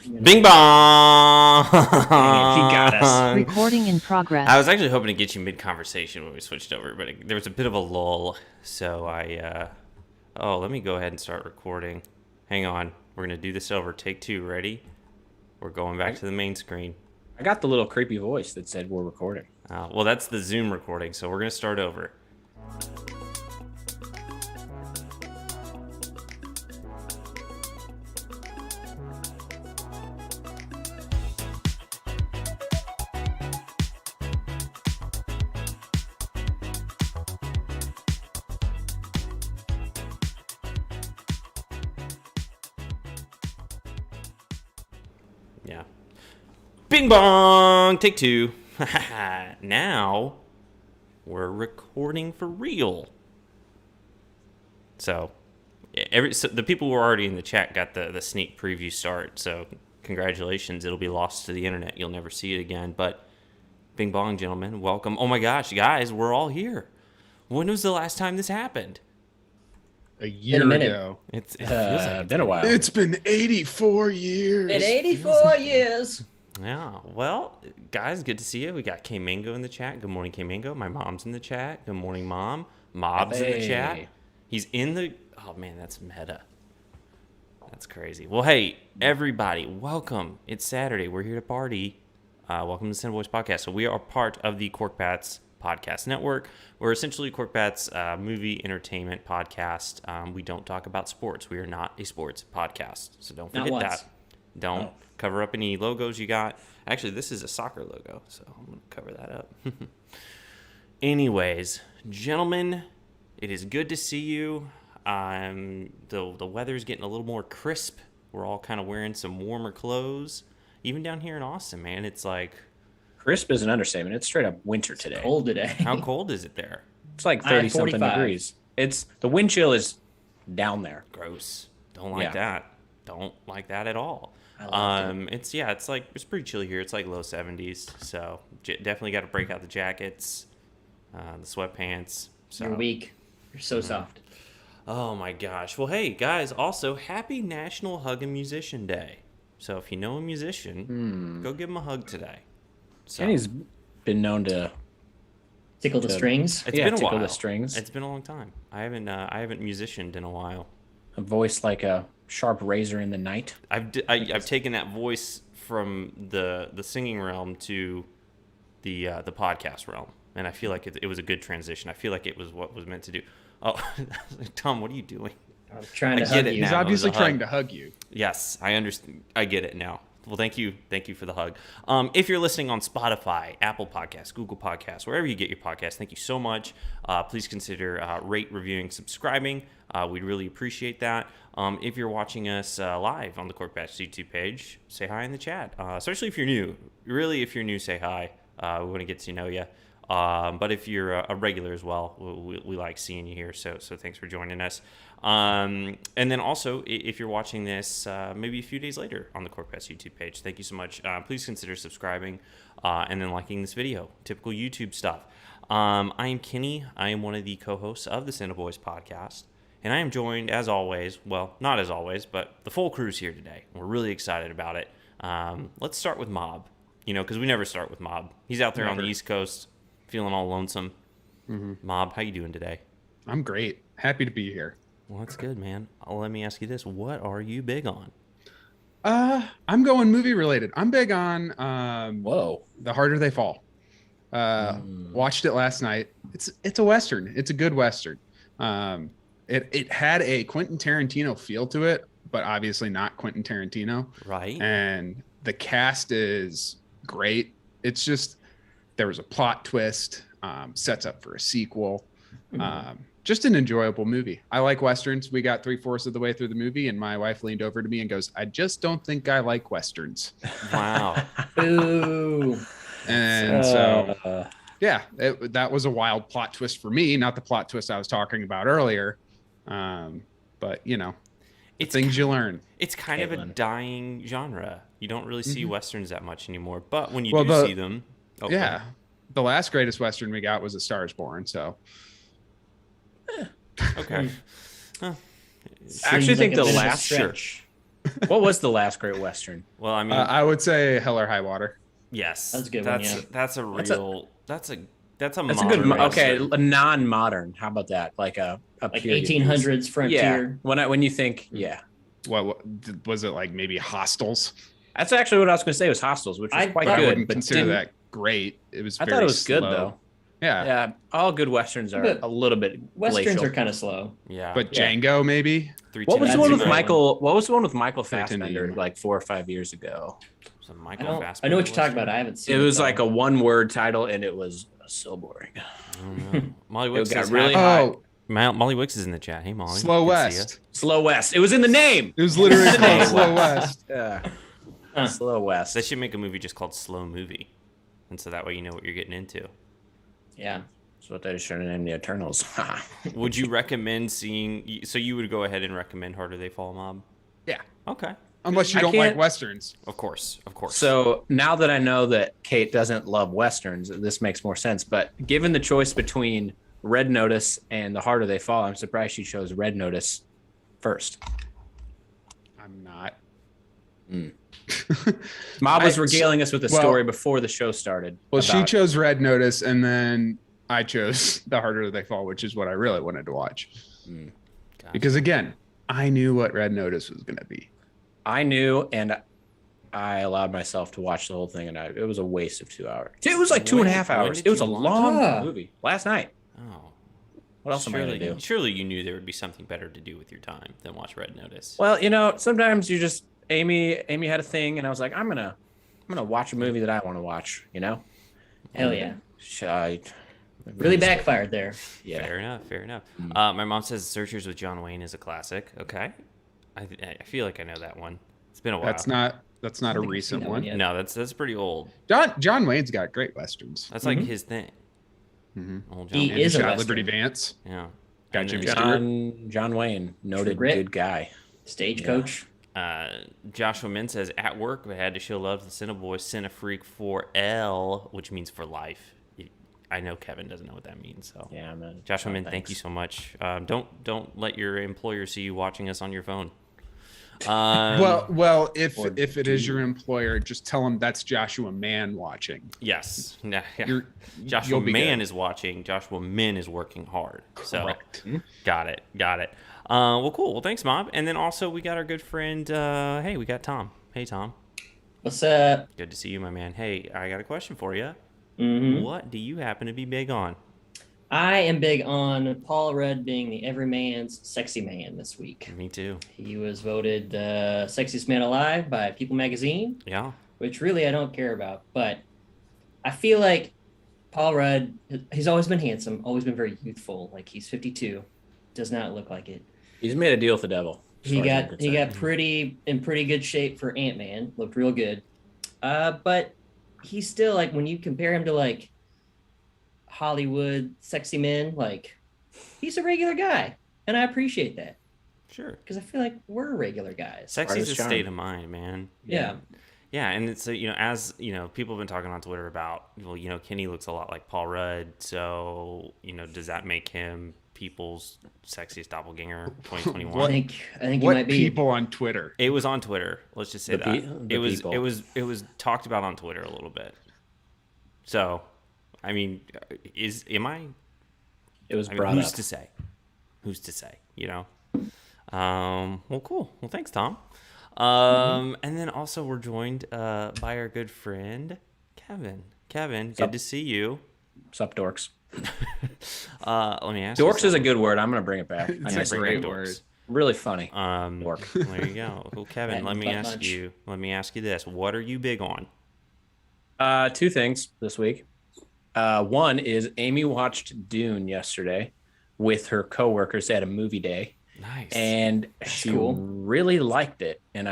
Bing bong! Dang it, he got us. Recording in progress. I was actually hoping to get you mid-conversation when we switched over, but there was a bit of a lull, so let me go ahead and start recording. Hang on. We're going to do this over. Take two. Ready? We're going back to the main screen. I got the little creepy voice that said we're recording. Well, that's the Zoom recording, so we're going to start over. Yeah. Bing bong! Take two. Now, we're recording for real. So the people who are already in the chat got the sneak preview start, so congratulations. It'll be lost to the internet. You'll never see it again. But bing bong, gentlemen, welcome. Oh my gosh, guys, we're all here. When was the last time this happened? A year ago. It feels like been a while. It's been 84 years. In 84 years. Yeah, well, guys, good to see you. We got K Mango in the chat. Good morning, K Mango. My mom's in the chat. Good morning, Mom. Mob's in the chat. He's in the... Oh, man, that's meta. That's crazy. Well, hey, everybody, welcome. It's Saturday. We're here to party. Welcome to CineBoiz Podcast. So we are part of the Corkbats Podcast Network. We're essentially Corkbats movie entertainment podcast. We don't talk about sports. We are not a sports podcast. So don't forget that. Don't cover up any logos you got. Actually, this is a soccer logo, so I'm going to cover that up. Anyways, gentlemen, it is good to see you. The weather's getting a little more crisp. We're all kind of wearing some warmer clothes. Even down here in Austin, man, it's like... Crisp is an understatement. It's straight up winter today. Cold today. How cold is it there? It's like 30-something degrees. The wind chill is down there. Gross. Don't like that. Don't like that at all. It's pretty chilly here. It's like low 70s, so definitely got to break out the jackets, the sweatpants. So. You're weak. You're so soft. Oh my gosh. Well, hey guys, also happy National Hug a Musician Day. So if you know a musician, go give him a hug today. So. And he's been known to tickle the strings. It's been a while. Tickle the strings. It's been a long time. I haven't musicianed in a while. A voice like a sharp razor in the night. I've taken that voice from the singing realm to the podcast realm, and I feel like it was a good transition. I feel like it was what was meant to do. Oh, Tom, what are you doing? I'm trying to hug you. He's obviously trying to hug you. Yes, I understand. I get it now. Well, thank you for the hug. If you're listening on Spotify, Apple Podcasts, Google Podcasts, wherever you get your podcasts, thank you so much. Please consider rate, reviewing, subscribing. We'd really appreciate that. If you're watching us live on the Corkbats YouTube page, say hi in the chat. Especially if you're new. Really, if you're new, say hi. We want to get to know you. But if you're a regular as well, we like seeing you here. So thanks for joining us. And then also, if you're watching this maybe a few days later on the Corkbats YouTube page, thank you so much. Please consider subscribing and then liking this video. Typical YouTube stuff. I am Kenny. I am one of the co-hosts of the CineBoiz podcast. And I am joined, as always, well, not as always, but the full crew's here today. We're really excited about it. Let's start with Mob, because we never start with Mob. He's out there on the East Coast, feeling all lonesome. Mob, how you doing today? I'm great. Happy to be here. Well, that's good, man. Let me ask you this. What are you big on? I'm going movie related. I'm big on The Harder They Fall. Watched it last night. It's a Western. It's a good Western. It had a Quentin Tarantino feel to it, but obviously not Quentin Tarantino. Right. And the cast is great. It's just there was a plot twist, sets up for a sequel. Just an enjoyable movie. I like Westerns. We got 3/4 of the way through the movie, and my wife leaned over to me and goes, "I just don't think I like Westerns." Wow. Ooh. And so, that was a wild plot twist for me, not the plot twist I was talking about earlier. But it's things you learn. It's kind of a dying genre. You don't really see Westerns that much anymore, but when you see them, the last greatest Western we got was A Star Is Born. So, okay. I actually think the last What was the last great Western? Well, I mean, I would say Hell or High Water. yes, That's a good one, yeah. That's a real. That's a That's a modern good. Okay, Western. a non-modern. How about that? Like a Like period 1800s piece. frontier. Yeah. When you think, yeah, What was it like? Maybe Hostels. that's actually what I was going to say was Hostels, which was quite But I good. wouldn't But consider didn't- that great. It was. I Very thought it was slow. good though. Yeah. Yeah, all good westerns are But a little bit Westerns glacial. are kind of slow. Yeah, But Yeah. Django, maybe. What was the one with That's Michael? What was the one with Michael Pretend to Fassbender you. like 4 or 5 years ago? So I Michael know Fassbender what you're talking Western? about. I haven't seen It was though. like a one-word title, and it was so boring. I don't know. Molly Wicks got is really happy. high. Molly Wicks is in the chat. Hey, Molly. Slow Good to see ya. West. Slow West. It was in the name. It was literally Slow called West. Slow West. Yeah. Huh. Slow West. They should make a movie just called Slow Movie, and so that way you know what you're getting into. Yeah. That's what they should have named the Eternals. Would you recommend seeing? So you would go ahead and recommend Harder They Fall, Mob? Yeah. Okay. Unless you I don't like can't- Westerns. Of course. So now that I know that Kate doesn't love Westerns, this makes more sense. But given the choice between Red Notice and The Harder They Fall, I'm surprised she chose Red Notice first. I'm not. Mob was I- regaling us with a well- story before the show started. Well, she about- chose Red Notice, and then I chose The Harder They Fall, which is what I really wanted to watch. Gotcha. Because again, I knew what Red Notice was going to be. I knew, and I allowed myself to watch the whole thing, and it was a waste of 2 hours. It was like 2.5 When hours. did It was you a watch long it? movie. Last night. Oh. What else am I going to do? Surely you knew there would be something better to do with your time than watch Red Notice. Well, sometimes you just Amy had a thing, and I was like, I'm gonna watch a movie that I want to watch. Hell yeah. I Really backfired there. Yeah. Fair enough. My mom says Searchers with John Wayne is a classic. Okay. I feel like I know that one. It's been a while. That's not a think I've recent seen that one. one yet. No, that's pretty old. John Wayne's got great Westerns. That's like his thing. Mm-hmm. Old John He Wayne. is a Shot Western. Liberty Vance. Yeah. Got And Jimmy then, John Wayne, noted Grit. good guy. Stagecoach. Joshua Min says, at work, I had to show love to the CineBoiz Cinefreak 4L, which means for life. I know Kevin doesn't know what that means. So Yeah, man. Joshua Min, thank you so much. Don't let your employer see you watching us on your phone. Well, if Or it is your employer, just tell them that's Joshua Mann watching. Yes. Yeah. Joshua You'll be Mann good. is watching. Joshua Min is working hard. Correct. So got it. Well, cool. Well, thanks, Mob. And then also we got our good friend. Hey, we got Tom. Hey, Tom. What's up? Good to see you, my man. Hey, I got a question for you. Mhm. What do you happen to be big on? I am big on Paul Rudd being the everyman's sexy man this week. Me too. He was voted the sexiest man alive by People magazine, Yeah. which really I don't care about. But I feel like Paul Rudd, he's always been handsome, always been very youthful. Like he's 52, does not look like it. He's made a deal with the devil. as He far as I'm got concerned. pretty good shape for Ant-Man. Looked real good. But he's still like when you compare him to like Hollywood sexy men, like he's a regular guy, and I appreciate that Sure. because I feel like we're regular guys. Sexy is a Artist charm. state of mind, man. Yeah. Yeah, and it's as people have been talking on Twitter about, well, Kenny looks a lot like Paul Rudd, so does that make him people's sexiest doppelganger 2021? I think he What might be. people on Twitter? It was on Twitter. Let's just say The that pe- the people. it was talked about on Twitter a little bit. So, I mean, It was I mean, brought who's up. to say? Who's to say? Well, cool. Well, thanks, Tom. And then also we're joined by our good friend Kevin. Kevin, good Sup? to see you. Sup, dorks. Let me ask you Dorks is a something. good word. I'm gonna bring it back. It's I a guess bring great back word. dorks. really funny. Dork. There you go. Well, Kevin, That let me butt ask munch. you. Let me ask you this: what are you big on? Two things this week. One is Amy watched Dune yesterday with her coworkers at a movie day, Nice. and she cool. really liked it. And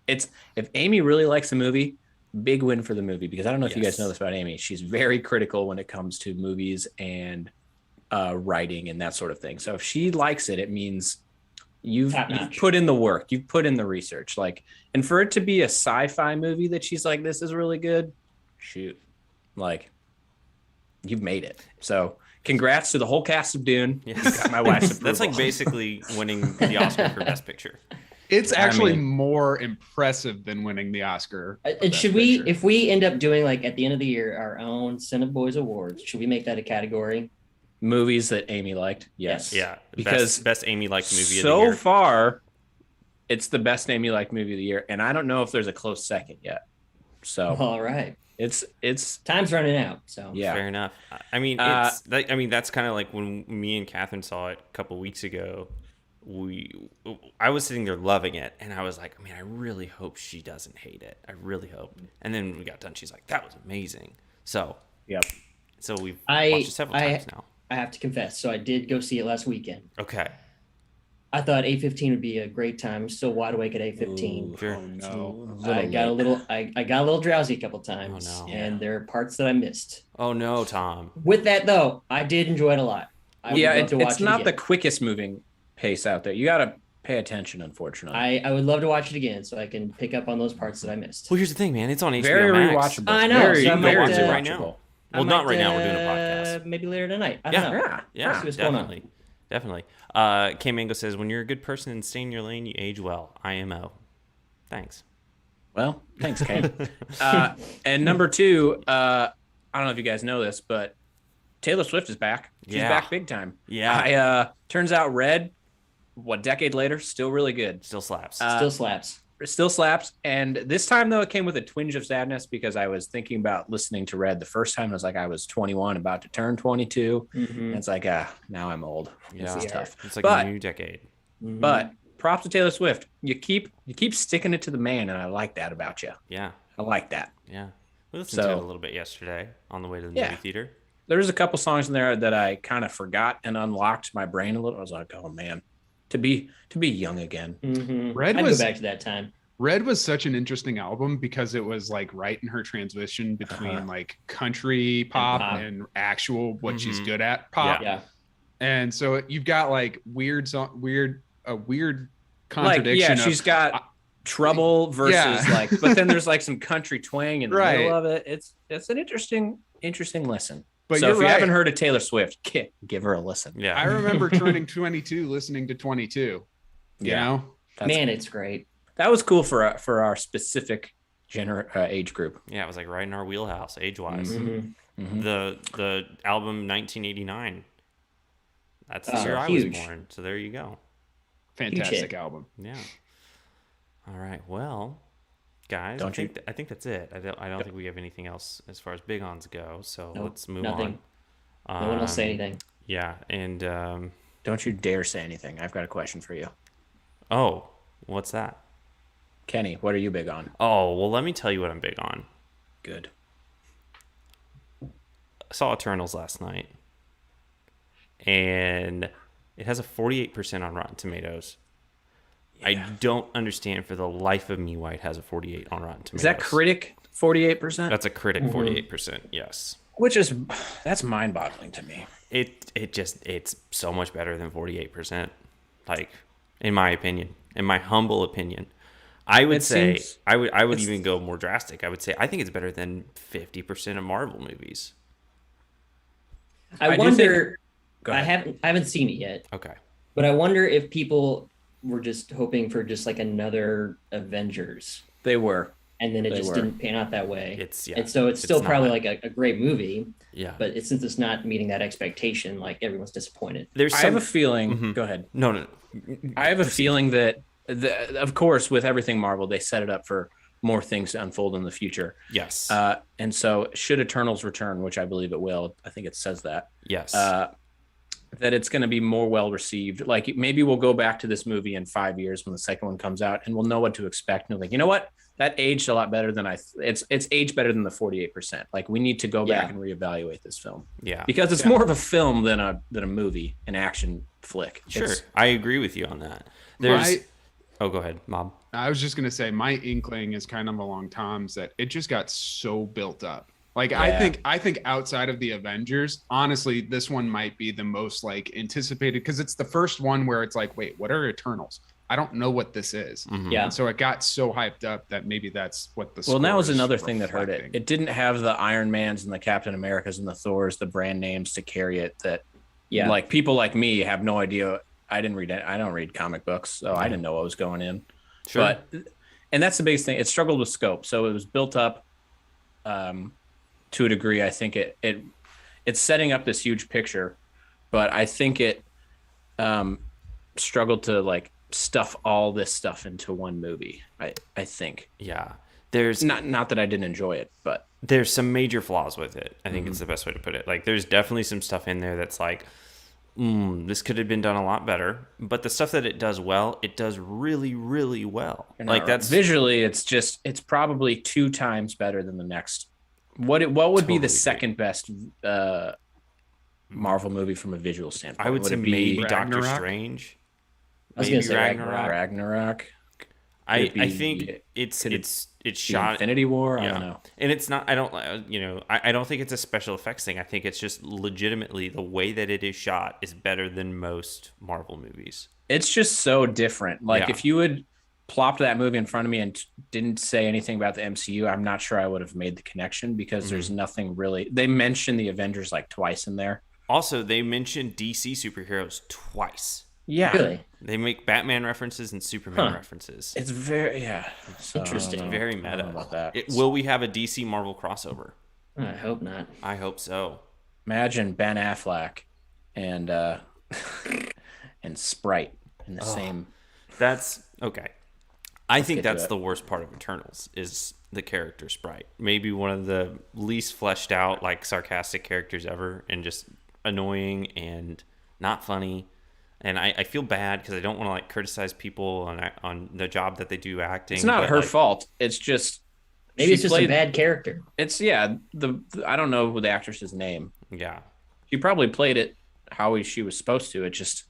if Amy really likes the movie, big win for the movie, because I don't know if you guys Yes. know this about Amy. She's very critical when it comes to movies and writing and that sort of thing. So if she likes it, it means you've Top-notch. put in the work, you've put in the research. And for it to be a sci-fi movie that she's like, this is really good, shoot, you've made it. So congrats to the whole cast of Dune. Yes. You got my wife's approval. That's like basically winning the Oscar for Best Picture. It's actually more impressive than winning the Oscar. And should we, if we end up doing like at the end of the year our own CineBoiz Awards, should we make that a category? Movies that Amy liked. Yes. Yeah. Because best Amy liked movie of the so year. far, it's the best Amy liked movie of the year, and I don't know if there's a close second yet. So all right. It's time's running out. So yeah, fair enough. I mean, that's kind of like when me and Catherine saw it a couple weeks ago. I was sitting there loving it, and I was like, man, I really hope she doesn't hate it. I really hope. And then when we got done, she's like, that was amazing. So yep. So we've watched it several times now. I have to confess. So I did go see it last weekend. Okay. I thought 8:15 would be a great time. I'm still wide awake at 8:15. Sure. Oh no! I got a little drowsy a couple times, and there are parts that I missed. Oh no, Tom. With that though, I did enjoy it a lot. It's not the quickest moving pace out there. You got to pay attention, unfortunately. I would love to watch it again so I can pick up on those parts that I missed. Well, here's the thing, man. It's on HBO Very Max. rewatchable. I know. Very, so I might watch it right now. Well, not right now. We're doing a podcast. Maybe later tonight. I don't know. Yeah, See what's going on. Definitely. K Mango says, when you're a good person and stay in your lane, you age well. IMO. Thanks. Well, thanks, Kay. And number 2, I don't know if you guys know this, but Taylor Swift is back. She's back big time. Yeah. Turns out Red, what, decade later, still really good. Still slaps. Still slaps. And this time, though, it came with a twinge of sadness because I was thinking about listening to Red the first time. It was like I was 21, about to turn 22. Mm-hmm. And it's like, now I'm old. Yeah. This is tough. It's like a new decade. Mm-hmm. But props to Taylor Swift. You keep sticking it to the man, and I like that about you. Yeah. I like that. Yeah. We listened to it a little bit yesterday on the way to the movie theater. There's a couple songs in there that I kind of forgot and unlocked my brain a little. I was like, oh, man. To be young again. Mm-hmm. I'd go back to that time. Red was such an interesting album because it was like right in her transition between like country pop and actual what she's good at pop. Yeah. And so you've got like weird contradiction. Like, she's got Trouble versus like, but then there's like some country twang in the middle of it. It's an interesting listen. But so if you haven't heard of Taylor Swift, give her a listen. Yeah, I remember turning 22, listening to 22. You know, it's great. That was cool for our specific age group. Yeah, it was like right in our wheelhouse, age wise. Mm-hmm. Mm-hmm. The album 1989. That's the year I was born. So there you go. Fantastic album. Yeah. All right. Well, guys, I think that's it. I don't think we have anything else as far as big ons go. So let's move on. No one will say anything. Yeah, and don't you dare say anything. I've got a question for you. Oh, what's that? Kenny, what are you big on? Oh, well, let me tell you what I'm big on. Good. I saw Eternals last night, and it has a 48% on Rotten Tomatoes. Yeah. I don't understand for the life of me why it has a 48 on Rotten Tomatoes. Is that critic 48%? That's a critic 48%, yes. That's mind-boggling to me. It's so much better than 48%. Like, in my opinion, in my humble opinion. I would say I would even go more drastic. I would say I think it's better than 50% of Marvel movies. I wonder. I haven't seen it yet. Okay. But I wonder if people were just hoping for just like another Avengers. They were. And then it just didn't pan out that way. And so it's still not probably like a great movie. Yeah. But since it's not meeting that expectation, like everyone's disappointed. I have a feeling. Mm-hmm. Go ahead. No. I have a feeling that, of course, with everything Marvel, they set it up for more things to unfold in the future. Yes. And so should Eternals return, which I believe it will, I think it says that. Yes. That it's going to be more well received. Like maybe we'll go back to this movie in 5 years when the second one comes out, and we'll know what to expect. And we're like, you know what? That aged a lot better than it's aged better than the 48%. Like we need to go back and reevaluate this film. Yeah. Because it's more of a film than a movie, an action flick. Sure. I agree with you on that. Oh, go ahead, Mob. I was just going to say my inkling is kind of along Tom's that it just got so built up. Like I think outside of the Avengers, honestly, this one might be the most like anticipated because it's the first one where it's like, wait, what are Eternals? I don't know what this is. Mm-hmm. Yeah. And so it got so hyped up that maybe that's what the Well, that was another thing that hurt it. It didn't have the Iron Mans and the Captain Americas and the Thors, the brand names to carry it that like people like me have no idea. I don't read comic books, so I didn't know what was going in. Sure. But and that's the biggest thing. It struggled with scope, so it was built up to a degree. I think it's setting up this huge picture, but I think it struggled to like stuff all this stuff into one movie. I think. Yeah. There's not that I didn't enjoy it, but there's some major flaws with it. I think it's the best way to put it. Like, there's definitely some stuff in there that's like, this could have been done a lot better. But the stuff that it does well, it does really, really well. Like, that's visually, it's probably 2 times better than the next. What would be the second best Marvel movie from a visual standpoint? I would say maybe Doctor Ragnarok? Strange. I was Maybe gonna say Ragnarok. I think it's shot Infinity War. Yeah. I don't know. And it's not. I don't. I don't think it's a special effects thing. I think it's just legitimately the way that it is shot is better than most Marvel movies. It's just so different. Like Yeah. if you had plopped that movie in front of me and didn't say anything about the MCU, I'm not sure I would have made the connection because there's nothing really. They mentioned the Avengers like twice in there. Also, they mentioned DC superheroes twice. Yeah, Really? They make Batman references and Superman references. it's very So, Interesting. I don't know. Very I don't meta. know about that. Will we have a DC Marvel crossover? I hope not. I hope so. Imagine Ben Affleck and and Sprite in the same. That's okay. I think get to that's it. the worst part of Eternals is the character Sprite. Maybe one of the least fleshed out, like sarcastic characters ever, and just annoying and not funny. And I feel bad because I don't want to like criticize people on the job that they do acting. It's not but, her like, fault. It's just Maybe she it's just a bad character. It's the I don't know the actress's name. Yeah, She probably played it how she was supposed to. It just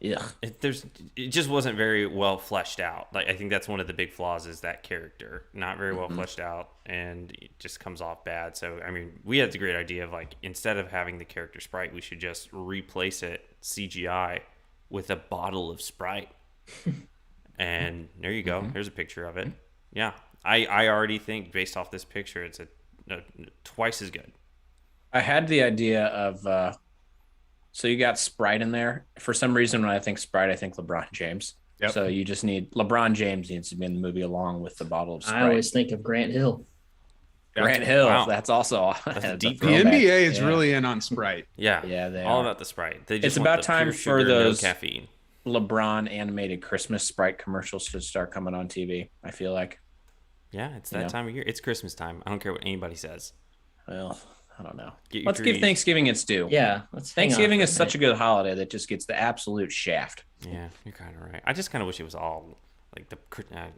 it just wasn't very well fleshed out. Like I think that's one of the big flaws is that character not very well fleshed out, and it just comes off bad. So I mean, we had the great idea of like instead of having the character Sprite, we should just replace it CGI with a bottle of Sprite, and there you go. Here's a picture of it. Yeah, I already think based off this picture, it's a twice as good. I had the idea of so you got Sprite in there. For some reason, when I think Sprite, I think LeBron James. Yep. So you just need LeBron James needs to be in the movie along with the bottle of Sprite. I always think of Grant Hill. Grant Hill. Wow. That's also That's a deep. The throwback. NBA is Yeah. really in on Sprite. Yeah, Yeah, they all are. about the Sprite. They just It's want about the time pure for sugar, those- no caffeine. LeBron animated Christmas Sprite commercials to start coming on TV. I feel like. Yeah, it's that time of year. It's Christmas time. I don't care what anybody says. Well, I don't know. Get your Let's give trees. Thanksgiving its due. Yeah. Let's hang on Thanksgiving for is a such a minute. good holiday that just gets the absolute shaft. Yeah, you're kind of right. I just kind of wish it was all like the.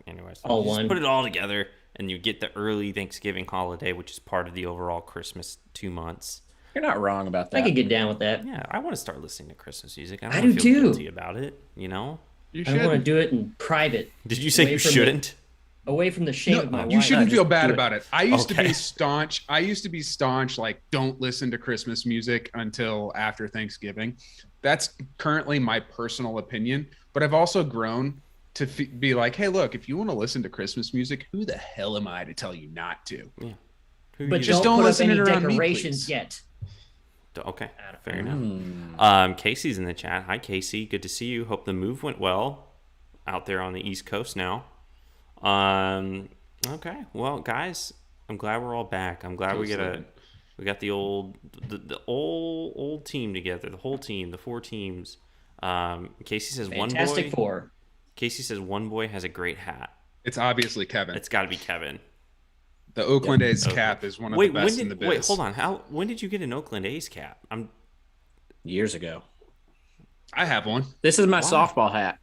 Anyways, All you just one. put it all together, and you get the early Thanksgiving holiday, which is part of the overall Christmas 2 months. You're not wrong about that. I could get down with that. Yeah, I want to start listening to Christmas music. I I don't wanna do feel too. guilty about it. You know? You I want to should. do it in private, Did you say Away you from the- shouldn't? away from the shame of my No, you wife. shouldn't Just feel bad do it. about it. I used to Okay. be staunch. Like, don't listen to Christmas music until after Thanksgiving. That's currently my personal opinion. But I've also grown to be like, hey, look, if you want to listen to Christmas music, who the hell am I to tell you not to? Yeah. Who But you Just don't don't put up listen any it around me, decorations please. yet. Okay, Adam. fair enough. Casey's in the chat. Hi, Casey. Good to see you. Hope the move went well out there on the East Coast now. Okay, well, guys, I'm glad we're all back. I'm glad we got the old team together, the whole team, the 4 teams. Casey says Fantastic one boy. Four. Casey says one boy has a great hat. It's obviously Kevin. It's got to be Kevin. The Oakland A's cap is one of the best in the biz. Wait, hold on. When did you get an Oakland A's cap? Years ago. I have one. This is my softball hat.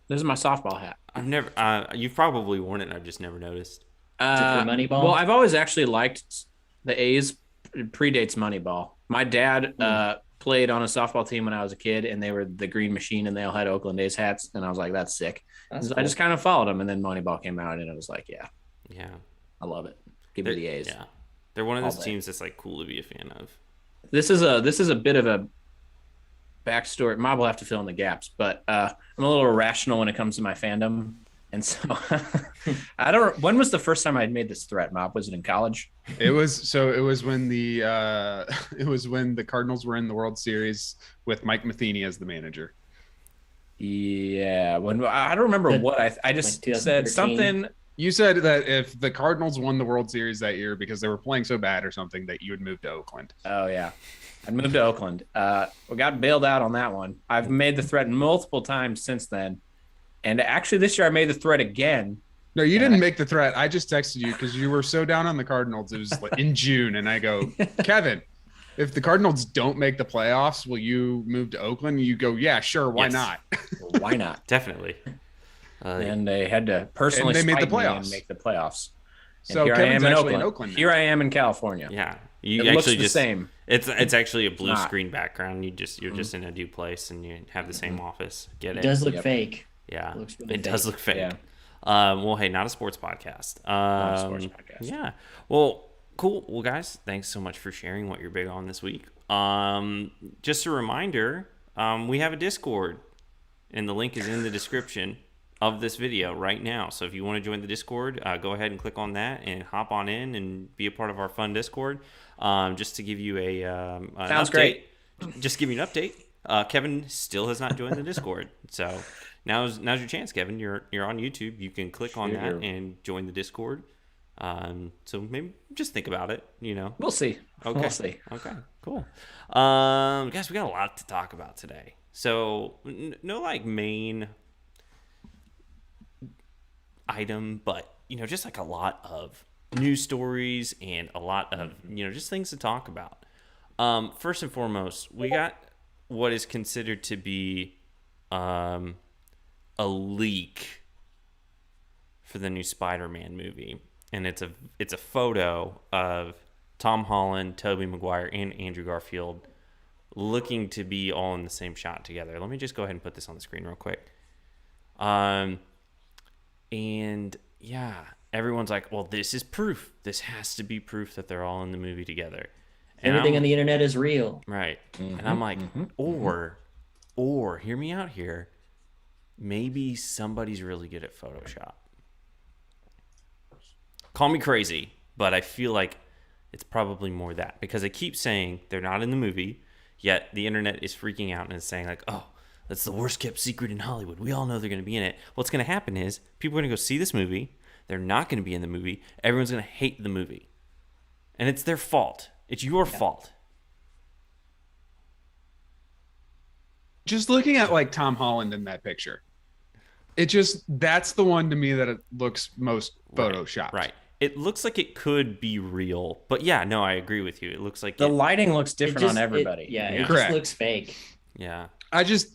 I've never. You've probably worn it, and I've just never noticed. Is it for Moneyball? Well, I've always actually liked the A's. Predates Moneyball. My dad played on a softball team when I was a kid, and they were the Green Machine, and they all had Oakland A's hats, and I was like, "That's sick." That's I cool. just kind of followed them, and then Moneyball came out, and I was like, "Yeah, Yeah, I love it. Give me the A's." yeah. They're one of those All day. teams that's like cool to be a fan of. This is a bit of a backstory. Mob will have to fill in the gaps, but I'm a little irrational when it comes to my fandom, and so I don't. When was the first time I made this threat, Mob? Was it in college? It was when the Cardinals were in the World Series with Mike Matheny as the manager. Yeah. when I don't remember what I just said something. You said that if the Cardinals won the World Series that year because they were playing so bad or something, that you would move to Oakland. Oh yeah, I'd move to Oakland. We got bailed out on that one. I've made the threat multiple times since then, and actually this year I made the threat again. No, you didn't make the threat. I just texted you because you were so down on the Cardinals. It was in June, and I go, Kevin, if the Cardinals don't make the playoffs, will you move to Oakland? You go, yeah, sure. Why not? Well, why not? Definitely. And they had to personally they made the spite me playoffs. and make the playoffs. And So here Kevin's I am in actually Oakland. in Oakland now. Here I am in California. Yeah. It You looks actually the just same. It's actually a blue not. screen background. You're just in a new place and you have the same office. Get it? It does look fake. Yeah. It looks really It does fake. look fake. Yeah. Well, hey, not a sports podcast. Not a sports podcast. Yeah. Well, cool. Well, guys, thanks so much for sharing what you're big on this week. Just a reminder, we have a Discord, and the link is in the description of this video right now. So if you want to join the Discord, go ahead and click on that and hop on in and be a part of our fun Discord. Just to give you an Sounds update. great. Just give you an update. Kevin still has not joined the Discord, so now's your chance, Kevin. You're on YouTube. You can click on that and join the Discord. So maybe just think about it. We'll see. Okay. We'll see. Okay. Cool. Guys, we got a lot to talk about today. So no main item, but just like a lot of news stories and a lot of just things to talk about. First and foremost, we got what is considered to be a leak for the new Spider-Man movie, and it's a photo of Tom Holland, Tobey Maguire, and Andrew Garfield looking to be all in the same shot together. Let me just go ahead and put this on the screen real quick. And yeah, everyone's like, well, this is proof. This has to be proof that they're all in the movie together. And Everything on the internet is real. Right. And I'm like, or hear me out here. Maybe somebody's really good at Photoshop. Call me crazy, but I feel like it's probably more that, because they keep saying they're not in the movie, yet the internet is freaking out and is saying like, oh, that's the worst kept secret in Hollywood. We all know they're going to be in it. What's going to happen is people are going to go see this movie. They're not going to be in the movie. Everyone's going to hate the movie. And it's their fault. It's your fault. Just looking at like Tom Holland in that picture, that's the one to me that it looks most photoshopped. Right. It looks like it could be real, but yeah, no, I agree with you. It looks like The lighting looks different on everybody. It Correct. just looks fake. Yeah. I just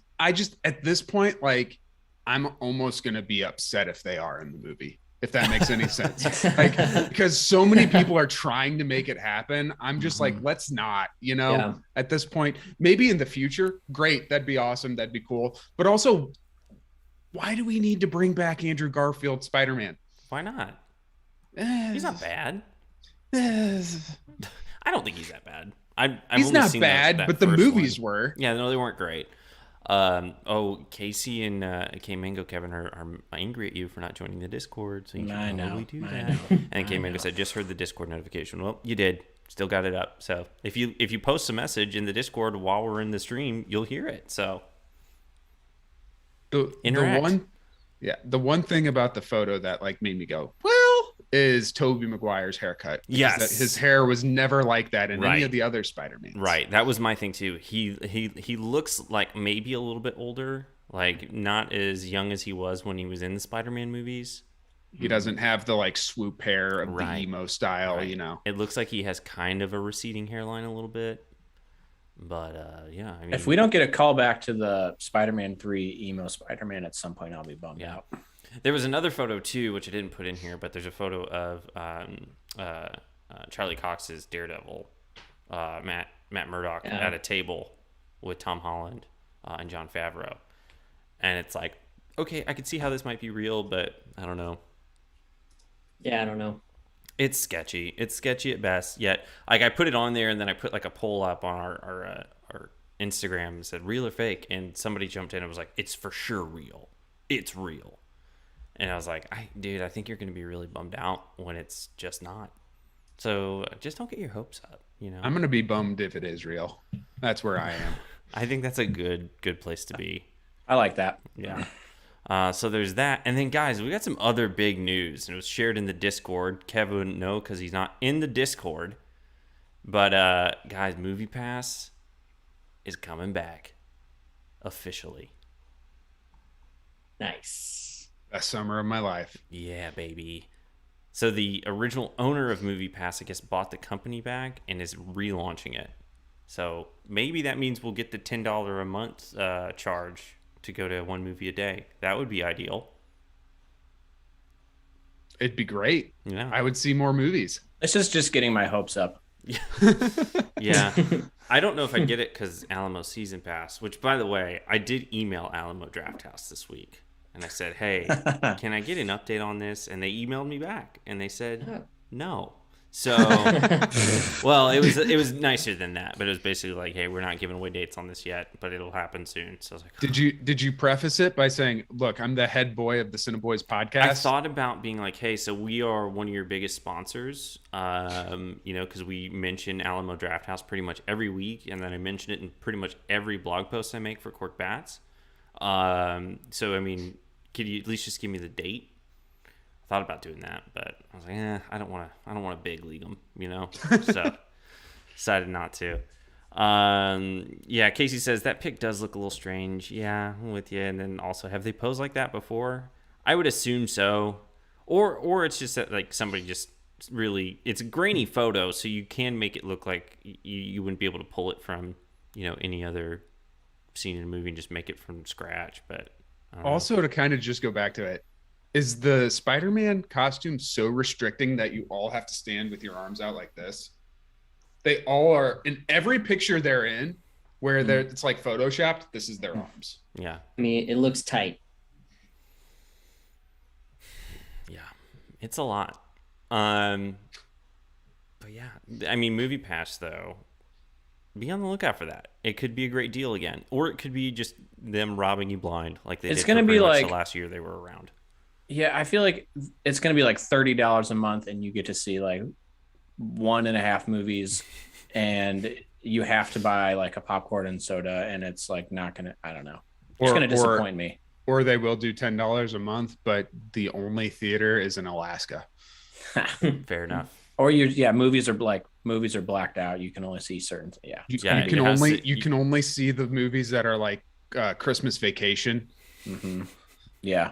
at this point, like, I'm almost gonna be upset if they are in the movie, if that makes any sense. Like, because so many people are trying to make it happen. I'm just like, let's not, at this point. Maybe in the future, great, that'd be awesome, that'd be cool. But also, why do we need to bring back Andrew Garfield Spider-Man? Why not? He's not bad. I I don't think he's that bad. He's not bad, but the movies were. Yeah, no, they weren't great. Casey and K Mango Kevin are angry at you for not joining the Discord. So you should probably do that. And K Mango said, "Just heard the Discord notification." Well, you did. Still got it up. So if you post a message in the Discord while we're in the stream, you'll hear it. So the one thing about the photo that like made me go, well, is Tobey Maguire's haircut. Yes. That his hair was never like that in any of the other Spider-Mans. Right. That was my thing too. He looks like maybe a little bit older, like not as young as he was when he was in the Spider-Man movies. He doesn't have the like swoop hair of the emo style, It looks like he has kind of a receding hairline a little bit. But yeah, I mean, if we don't get a call back to the Spider-Man 3 emo Spider-Man at some point, I'll be bummed out. There was another photo too, which I didn't put in here, but there's a photo of Charlie Cox's Daredevil, Matt Murdock at a table with Tom Holland and Jon Favreau, and it's like, okay, I could see how this might be real, but I don't know. Yeah, I don't know. It's sketchy. It's sketchy at best. Yet, like I put it on there, and then I put like a poll up on our Instagram and said real or fake, and somebody jumped in and was like, "It's for sure real. It's real." And I was like, dude, I think you're going to be really bummed out when it's just not. So just don't get your hopes up, I'm going to be bummed if it is real. That's where I am. I think that's a good place to be. I like that. Yeah. So there's that. And then, guys, we got some other big news. And it was shared in the Discord. Kevin wouldn't know because he's not in the Discord. But, guys, Movie Pass is coming back officially. Nice. Best summer of my life. Yeah, baby. So the original owner of Movie Pass, I guess, bought the company back and is relaunching it. So maybe that means we'll get the $10 a month charge to go to one movie a day. That would be ideal. It'd be great. Yeah. I would see more movies. This is just getting my hopes up. Yeah. I don't know if I get it because Alamo Season Pass, which, by the way, I did email Alamo Drafthouse this week. And I said, hey, can I get an update on this? And they emailed me back. And they said, no. So, well, it was nicer than that. But it was basically like, hey, we're not giving away dates on this yet, but it'll happen soon. So I was like, Did you preface it by saying, look, I'm the head boy of the CineBoiz podcast? I thought about being like, hey, so we are one of your biggest sponsors, because we mention Alamo Drafthouse pretty much every week. And then I mention it in pretty much every blog post I make for Cork Bats. So, I mean, could you at least just give me the date? I thought about doing that, but I was like, I don't want to big league them, so decided not to. Yeah, Casey says that pick does look a little strange. Yeah, I'm with you. And then also, have they posed like that before? I would assume so. Or it's just that like somebody just really, it's a grainy photo, so you can make it look like you wouldn't be able to pull it from, any other scene in a movie and just make it from scratch. But also, to kind of just go back to it, is the Spider-Man costume so restricting that you all have to stand with your arms out like this? They all are in every picture they're in where it's like photoshopped. This is their arms. Yeah. I mean, it looks tight. Yeah, it's a lot. But yeah, I mean, Movie Pass though, be on the lookout for that. It could be a great deal again, or it could be just them robbing you blind, like they did for pretty much the last year they were around. Yeah, I feel like it's going to be like $30 a month, and you get to see like 1.5 movies, and you have to buy like a popcorn and soda, and it's like not going to, I don't know. It's going to disappoint me. Or they will do $10 a month, but the only theater is in Alaska. Fair enough. Or movies are blacked out. You can only see certain. You can only see the movies that are like Christmas Vacation. Mm-hmm. Yeah.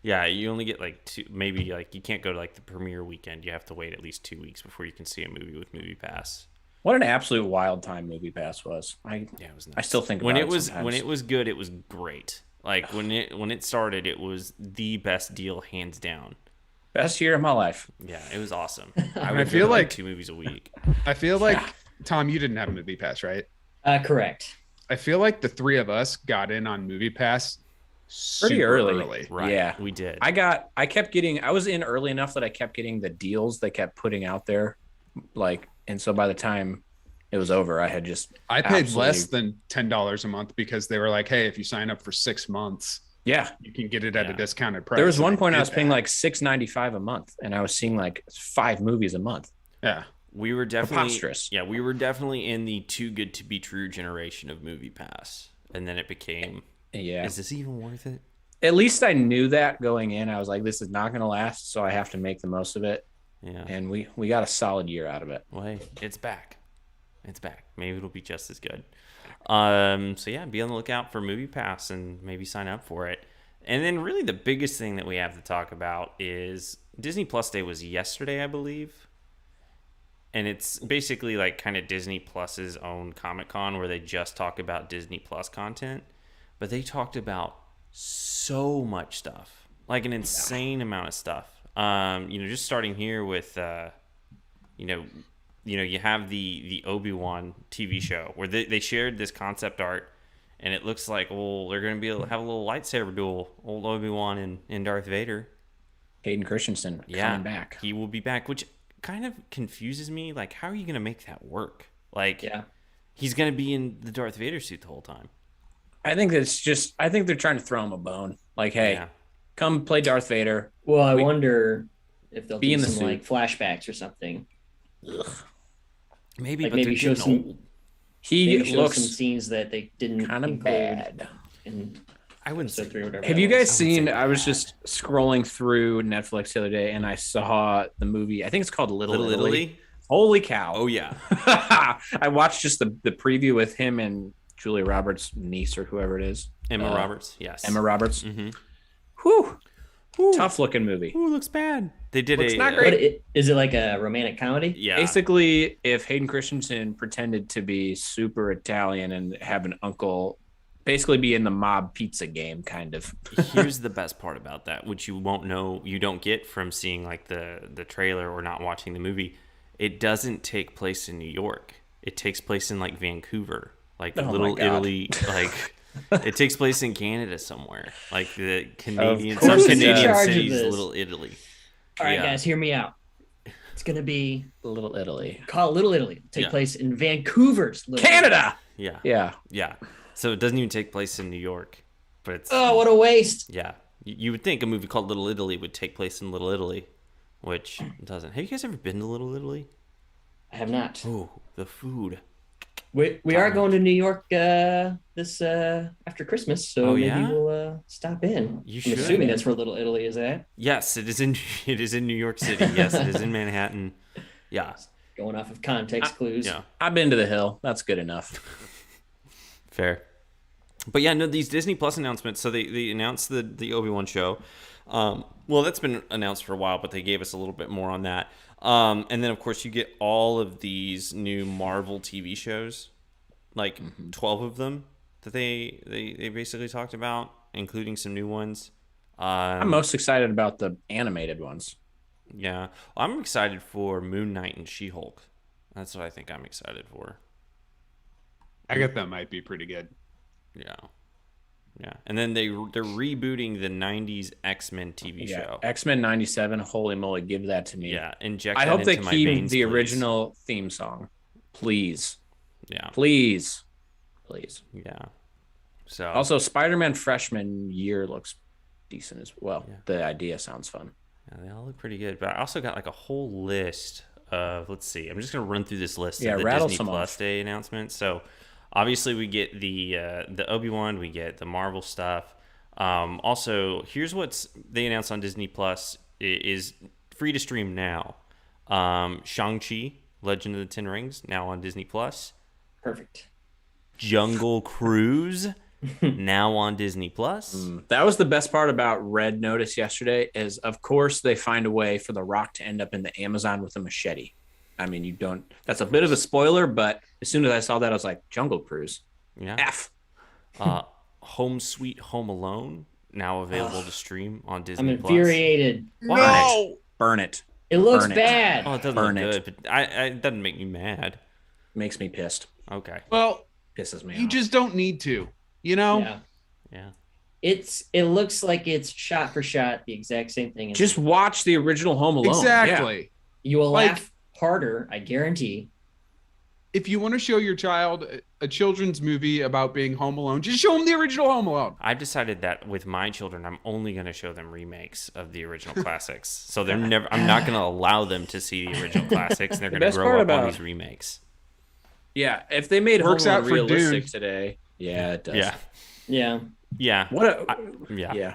Yeah, you only get like two, maybe like you can't go to like the premiere weekend. You have to wait at least 2 weeks before you can see a movie with Movie Pass. What an absolute wild time Movie Pass was. It was nice. I still think about when it was sometimes. when it was good, it was great. Like when it started, it was the best deal hands down. Best year of my life. Yeah, it was awesome. I feel like 2 movies a week. I feel like Tom, you didn't have a Movie Pass, right? Correct. I feel like the three of us got in on Movie Pass pretty early. Right. Yeah, we did. I was in early enough that I kept getting the deals they kept putting out there, and so by the time it was over, I paid less than $10 a month because they were like, hey, if you sign up for 6 months, you can get it at a discounted price. There was one point I was paying like $6.95 a month, and I was seeing like 5 movies a month. Yeah. We were definitely preposterous. Yeah, we were definitely in the too good to be true generation of Movie Pass, and then it became. Yeah. Is this even worth it? At least I knew that going in. I was like, this is not going to last, so I have to make the most of it. Yeah. And we got a solid year out of it. Well, hey, it's back. It's back. Maybe it'll be just as good. So yeah, be on the lookout for Movie Pass and maybe sign up for it. And then really the biggest thing that we have to talk about is Disney Plus Day was yesterday, I believe. And it's basically like kind of Disney Plus's own Comic-Con where they just talk about Disney Plus content. But they talked about so much stuff, like an insane amount of stuff. Just starting here with, you have the Obi-Wan TV show where they shared this concept art, and it looks like, well, they're going to be able to have a little lightsaber duel, old Obi-Wan and Darth Vader. Hayden Christensen coming back. He will be back, which kind of confuses me. Like, how are you going to make that work? Like, he's going to be in the Darth Vader suit the whole time. I think they're trying to throw him a bone. Like, hey, come play Darth Vader. Well, I wonder if they'll be do in the some suit. like flashbacks or something. Maybe, like but maybe they're show getting some. old. He Maybe show looks some scenes that they didn't kind of include bad. in I wouldn't say 3 or whatever. Have you guys seen? say I was bad. just scrolling through Netflix the other day, and I saw the movie. I think it's called Little Italy. Holy cow! Oh yeah. I watched just the preview with him and Julia Roberts' niece or whoever it is. Emma Roberts. Yes. Emma Roberts. Mm-hmm. Whew. Tough looking movie. Ooh, looks bad. They did Looks a not But great. is it like a romantic comedy? yeah. Basically, if Hayden Christensen pretended to be super Italian and have an uncle, basically be in the mob pizza game, kind of. Here's the best part about that, which you won't know, you don't get from seeing like the trailer or not watching the movie. It doesn't take place in New York. It takes place in like Vancouver, like Little Italy, like it takes place in Canada somewhere, like the Canadian, some course. Who's in Canadian charge of cities, this? Little Italy. All right, Yeah. guys, hear me out. It's gonna be Little Italy. called Little Italy. Take Yeah. place in Vancouver's Little Canada! Yeah, Yeah. So it doesn't even take place in New York, but it's Italy. Oh, what a waste! yeah. You would think a movie called Little Italy would take place in Little Italy, which it doesn't. Have you guys ever been to Little Italy? I have not. Oh, the food. We are going to New York this after Christmas, so Oh, maybe yeah? we'll stop in. You I'm should. assuming that's where Little Italy is at. Yes, it is in New York City. Yes, it is in Manhattan. Yeah. Going off of context clues. Yeah. I've been to the Hill. That's good enough. Fair. But yeah, no, these Disney Plus announcements. So they announced the Obi-Wan show. Well, that's been announced for a while, but they gave us a little bit more on that. And then, of course, you get all of these new Marvel TV shows, like 12 of them that they basically talked about, including some new ones. I'm most excited about the animated ones. Yeah. I'm excited for Moon Knight and She-Hulk. That's what I think I'm excited for. Agatha might be pretty good. Yeah. Yeah. And then they're rebooting the 90s X-Men TV show. X-Men 97. Holy moly, give that to me. Yeah. Inject I that hope they into my keep veins, the please. original theme song. Please. Yeah. Please. Yeah. So Also, Spider-Man freshman year looks decent as well. Yeah. The idea sounds fun. yeah, they all look pretty good. But I also got like a whole list of, let's see, I'm just going to run through this list Yeah, of the rattle Disney some Plus off. Day announcements. So obviously we get the Obi-Wan, we get the Marvel stuff. Also, here's what's they announced on Disney Plus is free to stream now. Shang-Chi, Legend of the Ten Rings, now on Disney Plus. Perfect. Jungle Cruise, now on Disney Plus. That was the best part about Red Notice yesterday is, of course, they find a way for The Rock to end up in the Amazon with a machete. I mean, you don't... That's a bit of a spoiler, but as soon as I saw that, I was like, Jungle Cruise. Yeah. F. Home Sweet Home Alone, now available to stream on I'm Disney Plus. infuriated. Burn it. It looks Burn it. bad. Oh, it doesn't Burn look it. good, but it doesn't make me mad. Makes me pissed. Okay. Well, Pisses me you off. just don't need to, you know? Yeah. Yeah. It looks like it's shot for shot the exact same thing. Just watch the original Home Alone. Exactly. You will like- laugh harder, I guarantee. If you want to show your child a children's movie about being home alone, just show them the original Home Alone. I've decided that with my children, I'm only going to show them remakes of the original classics. So they're never. I'm not going to allow them to see the original classics, and they're going to best grow part up on about- these remakes. Yeah. If they made Works Home Alone out for realistic Dune. today. Yeah, it does. Yeah. Yeah. Yeah. What a... Yeah. yeah.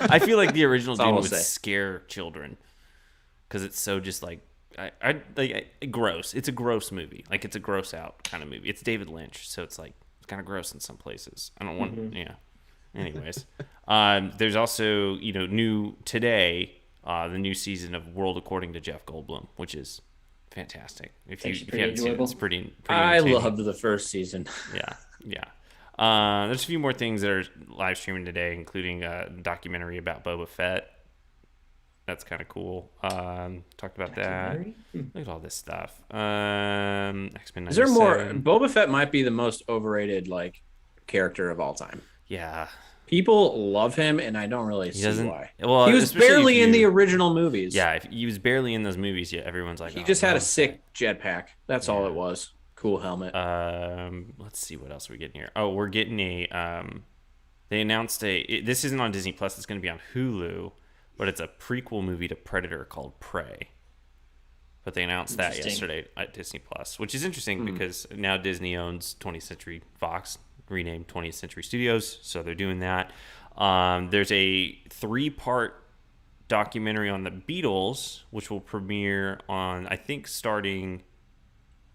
I feel like the original That's all Dune I'll would say. scare children because it's so just like gross. It's a gross movie. Like it's a gross out kind of movie. It's David Lynch, so it's like it's kind of gross in some places. I don't want. Yeah. Anyways, there's also new today the new season of World According to Jeff Goldblum, which is fantastic. If you actually haven't pretty seen it, enjoyable. it's pretty I entertaining. loved the first season. Yeah. There's a few more things that are live streaming today, including a documentary about Boba Fett. That's kind of cool. Talked about that. Documentary? Look at all this stuff. X-Men 97. Is there more? Boba Fett might be the most overrated character of all time. Yeah. People love him, and I don't really He see doesn't. why. Well, He was especially barely if in the you- original movies. Yeah, if he was barely in those movies yet. Everyone's like, He oh, just had a Boba sick jetpack. That's all Yeah. it was. Cool helmet. Fett. Let's see what else we're getting here. Oh, we're getting a. They announced this isn't on Disney Plus. It's going to be on Hulu, but it's a prequel movie to Predator called Prey. But they announced that Interesting. yesterday at Disney Plus, which is interesting because now Disney owns 20th Century Fox. renamed 20th Century Studios, so they're doing that. There's a 3-part documentary on the Beatles, which will premiere on, I think, starting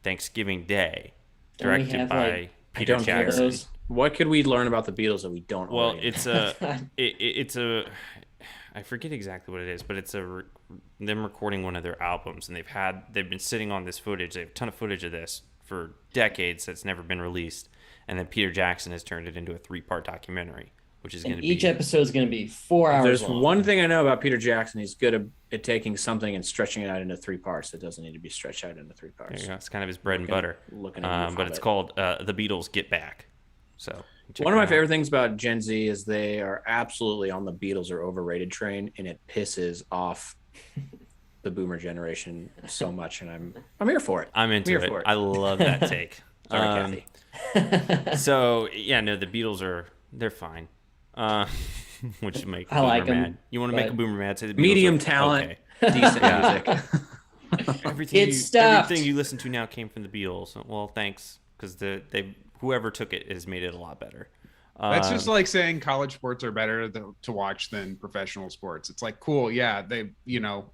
Thanksgiving Day, directed by Peter Jackson. What could we learn about the Beatles that we don't? Well, it's a I forget exactly what it is, but it's them recording one of their albums, and they've been sitting on this footage. They have a ton of footage of this for decades that's never been released, and then Peter Jackson has turned it into a 3-part documentary, which is going to be each episode is going to be 4 hours. There's long. one thing I know about Peter Jackson: he's good at taking something and stretching it out into 3 parts. It doesn't need to be stretched out into 3 parts. There you go. It's kind of his bread and butter. But it's it. called The Beatles Get Back. So one of my favorite things about Gen Z is they are absolutely on the Beatles are overrated train, and it pisses off the boomer generation so much, and I'm here for it. I'm into it. I love that take. Sorry, Kathy. So yeah, no, the Beatles they're fine. Which make a I like boomer them, mad. You want to make a boomer mad? Say the Beatles medium are talent, okay. decent music. Everything you listen to now came from the Beatles. Well, thanks, because whoever took it has made it a lot better. That's just like saying college sports are better to watch than professional sports. It's like, cool, yeah,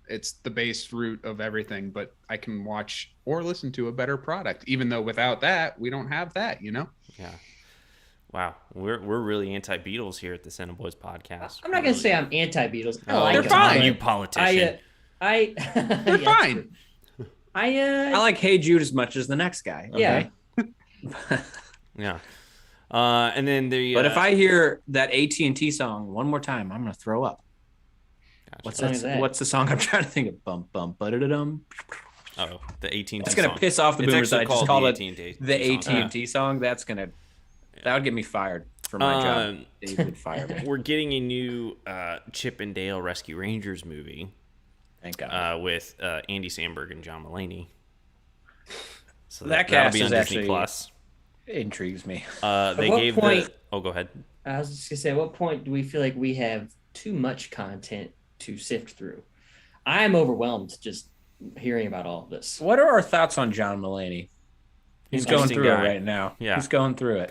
it's the base root of everything, but I can watch or listen to a better product, even though without that, we don't have that, Yeah. Wow, we're really anti-Beatles here at the CineBoiz podcast. I'm not gonna say I'm anti-Beatles. I like they're them, fine. You politician. They're fine. I like Hey Jude as much as the next guy. Okay? Yeah. And then but if I hear that AT&T song one more time, I'm gonna throw up. Gotcha. What's the song I'm trying to think of? Bum bum ba-da-da-dum. Oh, the AT&T. It's gonna piss off the boomers that I just called it the AT&T song. That would get me fired from my job. They would fire me. We're getting a new Chip and Dale Rescue Rangers movie. Thank God. With Andy Samberg and John Mulaney. So that that'll cast be on is Disney actually Plus. Intrigues me. They gave the. Oh, go ahead. I was just gonna say, at what point do we feel like we have too much content to sift through? I'm overwhelmed just hearing about all of this. What are our thoughts on John Mulaney? He's going through it right now. Yeah, he's going through it.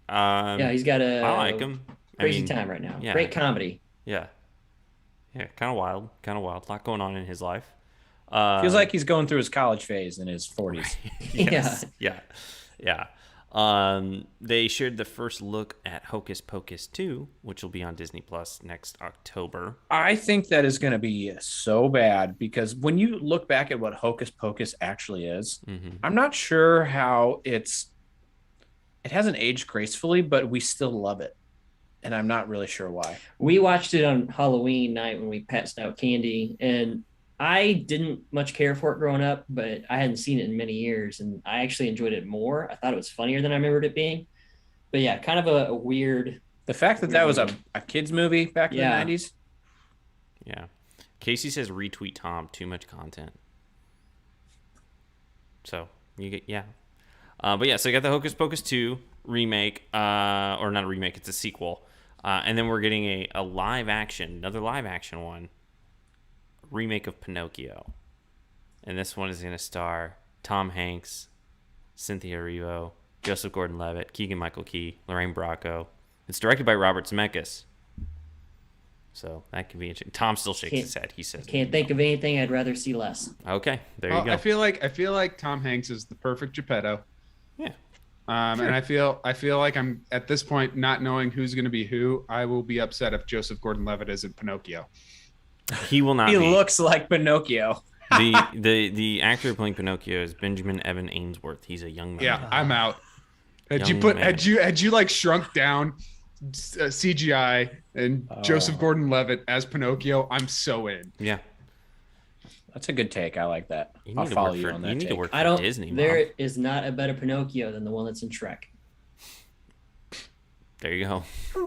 Yeah, he's got a. I like him. Crazy time right now. Yeah. Great comedy. Yeah, kind of wild. A lot going on in his life. Feels like he's going through his college phase in his 40s. Yes. Yeah. They shared the first look at Hocus Pocus 2, which will be on Disney Plus next October. I think that is going to be so bad because when you look back at what Hocus Pocus actually is, I'm not sure how it hasn't aged gracefully, but we still love it. And I'm not really sure why. We watched it on Halloween night when we passed out candy, and I didn't much care for it growing up, but I hadn't seen it in many years, and I actually enjoyed it more. I thought it was funnier than I remembered it being. But yeah, kind of a weird... The fact that was a kid's movie back in the 90s? Yeah. Casey says, retweet Tom, too much content. So, you get... Yeah. But yeah, so you got the Hocus Pocus 2 remake, or not a remake, it's a sequel. And then we're getting another live action one, remake of Pinocchio, and this one is going to star Tom Hanks, Cynthia Erivo, Joseph Gordon-Levitt, Keegan-Michael Key, Lorraine Bracco. It's directed by Robert Zemeckis, so that could be interesting. Tom still shakes his head. He says, "Can't think of anything I'd rather see less." Okay, there you go. I feel like Tom Hanks is the perfect Geppetto. Yeah. Sure. And I feel like I'm at this point not knowing who's going to be who. I will be upset if Joseph Gordon-Levitt isn't Pinocchio. He will not. He looks like Pinocchio. the actor playing Pinocchio is Benjamin Evan Ainsworth. He's a young man. Yeah, I'm out. Had you like shrunk down CGI and Joseph Gordon-Levitt as Pinocchio? I'm so in. Yeah, that's a good take. I like that. I'll follow you on that. You need to work for Disney. There is not a better Pinocchio than the one that's in Shrek. There you go.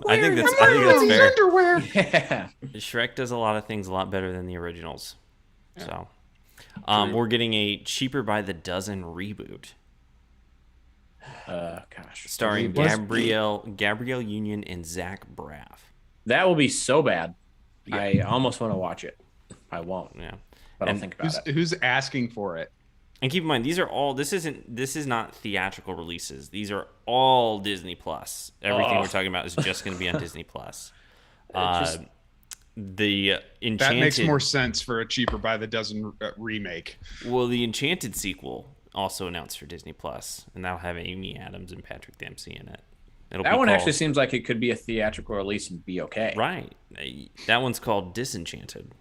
I think that's fair. Underwear. Yeah. Shrek does a lot of things a lot better than the originals. Yeah. So, we're getting a cheaper by the dozen reboot. Starring Gabrielle Union and Zach Braff. That will be so bad. I almost want to watch it. I won't. Yeah. But I'll think about it. Who's asking for it? And keep in mind, this is not theatrical releases. These are all Disney Plus. Everything we're talking about is just going to be on Disney Plus. The Enchanted, that makes more sense for a cheaper by the dozen remake. Well, the Enchanted sequel also announced for Disney Plus, and that'll have Amy Adams and Patrick Dempsey in it. That one actually seems like it could be a theatrical release and be okay. Right. That one's called Disenchanted.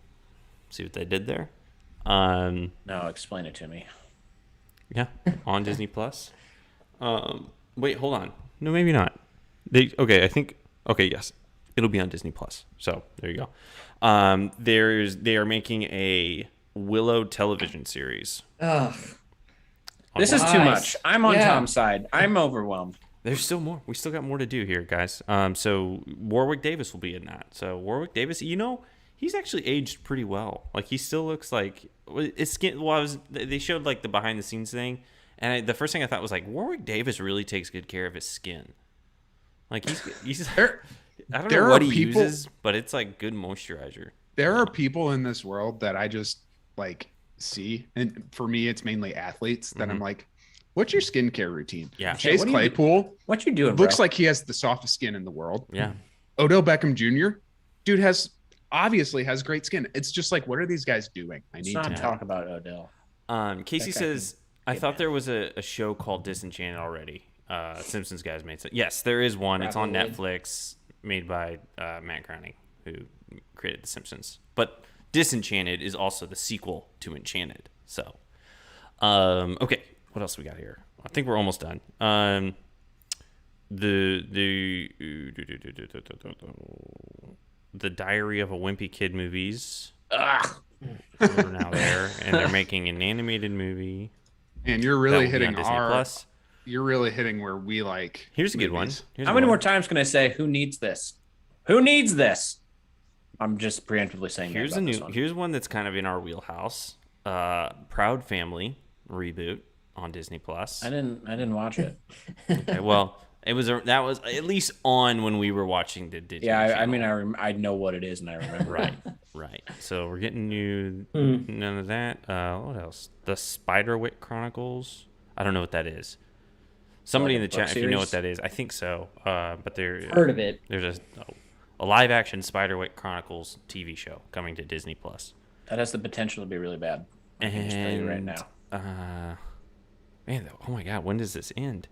See what they did there? No, explain it to me. Yeah, on Disney Plus. Wait, hold on. No, maybe not. Yes, it'll be on Disney Plus. So there you go. They are making a Willow television series. Ugh. This is too much. I'm on Tom's side. I'm overwhelmed. There's still more. We still got more to do here, guys. So Warwick Davis will be in that. So Warwick Davis, he's actually aged pretty well. Like, he still looks like his skin. Well, they showed like the behind the scenes thing, and the first thing I thought was like, Warwick Davis really takes good care of his skin. Like, he's I don't know what he uses, but it's like good moisturizer. There are people in this world that I just like see, and for me, it's mainly athletes that I'm like, what's your skincare routine? Yeah. Chase Claypool. What you doing, looks bro? like he has the softest skin in the world. Yeah. Odell Beckham Jr. Dude obviously has great skin. It's just like, what are these guys doing? I need to talk about Odell. Casey says, I thought there was a show called Disenchanted already. Simpsons guys made it. Yes, there is one. It's on Netflix, made by Matt Groening, who created The Simpsons. But Disenchanted is also the sequel to Enchanted. So, okay, what else we got here? I think we're almost done. The Diary of a Wimpy Kid movies are now there, and they're making an animated movie. And you're really hitting Disney Plus. You're really hitting where we like. Here's a good one. How many more times can I say, who needs this? Who needs this? I'm just preemptively saying. Here's one that's kind of in our wheelhouse. Proud Family reboot on Disney Plus. I didn't watch it. Okay, well, that was at least on when we were watching the Disney. Yeah, channel. I mean, I know what it is and I remember. Right. So we're getting new. None of that. What else? The Spiderwick Chronicles. I don't know what that is. Somebody in the chat, if you know what that is, I think so. But Heard of it. There's a live action Spiderwick Chronicles TV show coming to Disney Plus. That has the potential to be really bad. I can just tell you right now. Man, oh my God, when does this end?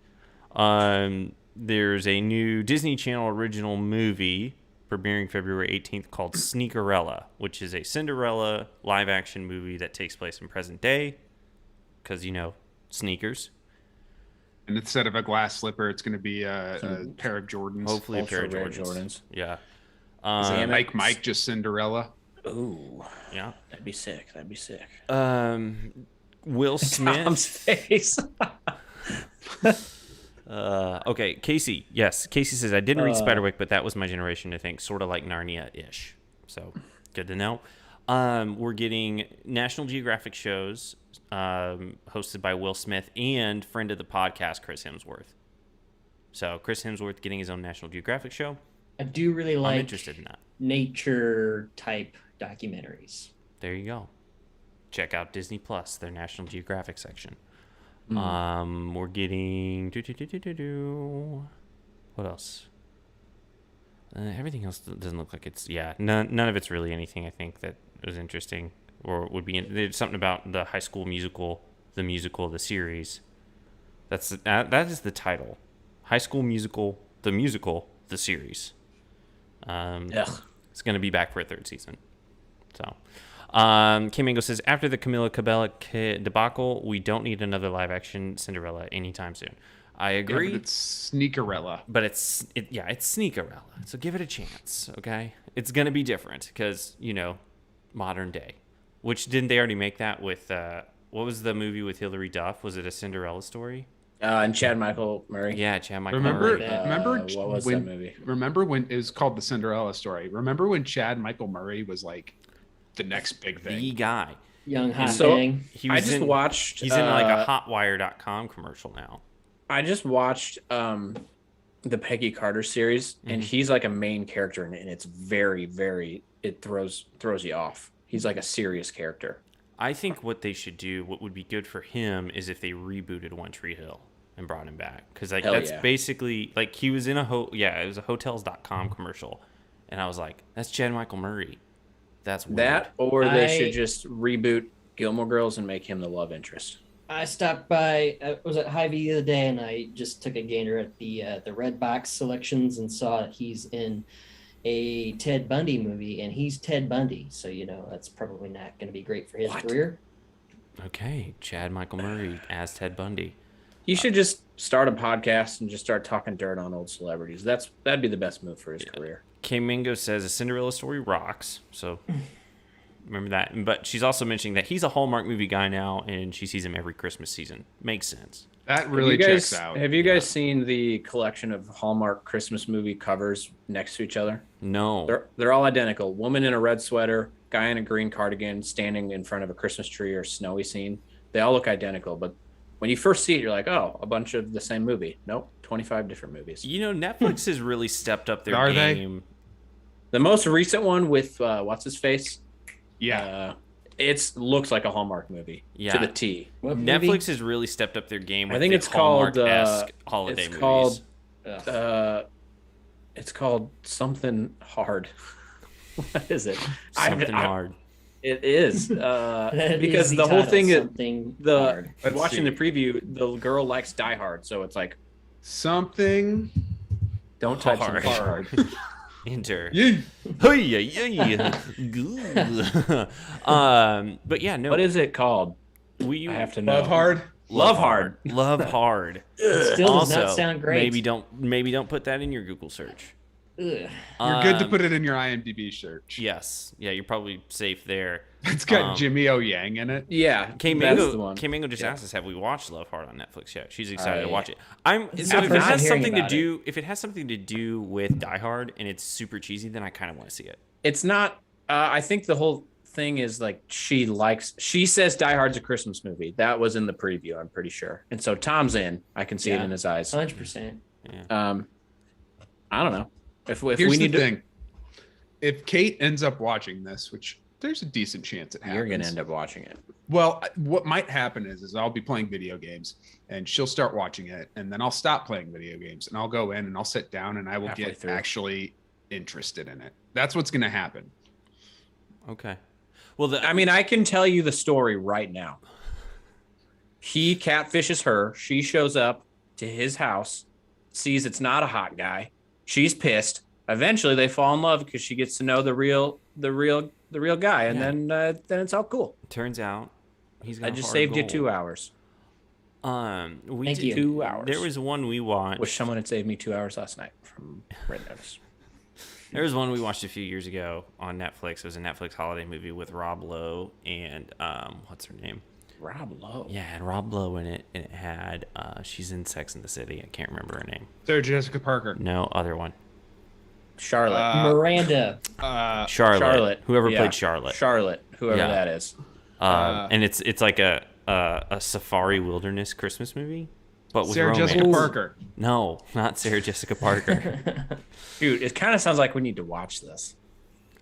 There's a new Disney Channel original movie premiering February 18th called Sneakerella, which is a Cinderella live action movie that takes place in present day. Because, sneakers. And instead of a glass slipper, it's going to be a pair of Jordans. Hopefully a pair of Jordans. Yeah. Mike just Cinderella. Ooh. Yeah. That'd be sick. Will Smith. Tom's face. Okay, Casey. Yes, Casey says, I didn't read Spiderwick, but that was my generation to think, sort of like Narnia-ish. So, good to know. We're getting National Geographic shows hosted by Will Smith and friend of the podcast, Chris Hemsworth. So, Chris Hemsworth getting his own National Geographic show. I do really like I'm interested in that. Nature-type documentaries. There you go. Check out Disney Plus, their National Geographic section. We're getting what else? Everything else doesn't look like it's none of it's really anything I think that was interesting or would be. There's something about the High School Musical, the series. That is the title, High School Musical, the series. It's going to be back for a third season. So. Kim Mango says, after the Camila Cabello debacle, we don't need another live-action Cinderella anytime soon. I agree. Yeah, but it's Sneakerella. But it's Sneakerella. So give it a chance, okay? It's going to be different because, modern day. Which, didn't they already make that with, what was the movie with Hilary Duff? Was it a Cinderella story? And Chad Michael Murray. Yeah, Chad Michael Murray. Remember what was that movie? Remember when it was called the Cinderella story? Remember when Chad Michael Murray was like the next big thing? The guy. Young hot thing. He's in like a hotwire.com commercial now. I just watched the Peggy Carter series, and he's like a main character in it, and it's very, very, it throws you off. He's like a serious character. I think what they should do, what would be good for him, is if they rebooted One Tree Hill and brought him back. Because like that's basically like he was in it was a Hotels.com commercial, and I was like, that's Chad Michael Murray. That's weird. That, or they should just reboot Gilmore Girls and make him the love interest. I stopped by, I was at Hy-Vee the other day, and I just took a gander at the Red Box selections and saw that he's in a Ted Bundy movie, and he's Ted Bundy. So, that's probably not going to be great for his career. Okay, Chad Michael Murray as Ted Bundy. You should just start a podcast and just start talking dirt on old celebrities. That'd be the best move for his career. K Mingo says a Cinderella story rocks. So remember that. But she's also mentioning that he's a Hallmark movie guy now, and she sees him every Christmas season. Makes sense. That really checks out. Have you guys seen the collection of Hallmark Christmas movie covers next to each other? No. They're all identical. Woman in a red sweater, guy in a green cardigan standing in front of a Christmas tree or snowy scene. They all look identical, but when you first see it, you're like, oh, a bunch of the same movie. Nope, 25 different movies. Netflix has really stepped up their game. The most recent one with what's his face? Yeah. It looks like a Hallmark movie to the T. Netflix has really stepped up their game with I think it's called holiday it's movies. It's called something hard. What is it? Something hard. It is because the whole thing is watching the preview. The girl likes Die Hard, so it's like something. Don't touch hard. Enter. Yeah. But yeah, no. What is it called? I have to know. Love Hard. Love Hard. Love Hard. Still does not sound great. Maybe don't put that in your Google search. Ugh. You're good to put it in your IMDb search. Yes. Yeah, you're probably safe there. It's got Jimmy O Yang in it. Yeah. K-Mango just asked us, have we watched Love Hard on Netflix yet? She's excited to watch it. If it has something to do with Die Hard and it's super cheesy, then I kind of want to see it. It's not. I think the whole thing is like she says Die Hard's a Christmas movie. That was in the preview, I'm pretty sure. And so Tom's in. I can see it in his eyes. 100%. Yeah. I don't know. If Here's we need the thing. If Kate ends up watching this, which there's a decent chance it happens. You're gonna end up watching it. Well, what might happen is I'll be playing video games and she'll start watching it, and then I'll stop playing video games and I'll go in and I'll sit down and I will get actually interested in it. That's what's gonna happen. Okay. Well, I can tell you the story right now. He catfishes her. She shows up to his house, sees it's not a hot guy. She's pissed. Eventually, they fall in love because she gets to know the real guy, and then it's all cool. Turns out, I just saved you 2 hours. Thank you. 2 hours. There was one we watched. Wish someone had saved me 2 hours last night from Red Notice. There was one we watched a few years ago on Netflix. It was a Netflix holiday movie with Rob Lowe and what's her name? Rob Lowe. Yeah, it had Rob Lowe in it, and it had she's in Sex and the City. I can't remember her name. Sarah Jessica Parker. No, other one. Charlotte. Miranda. Charlotte. Whoever played Charlotte. Charlotte. Whoever that is. And it's like a safari wilderness Christmas movie, but with Sarah romance. Jessica Parker. No, not Sarah Jessica Parker. Dude, it kind of sounds like we need to watch this.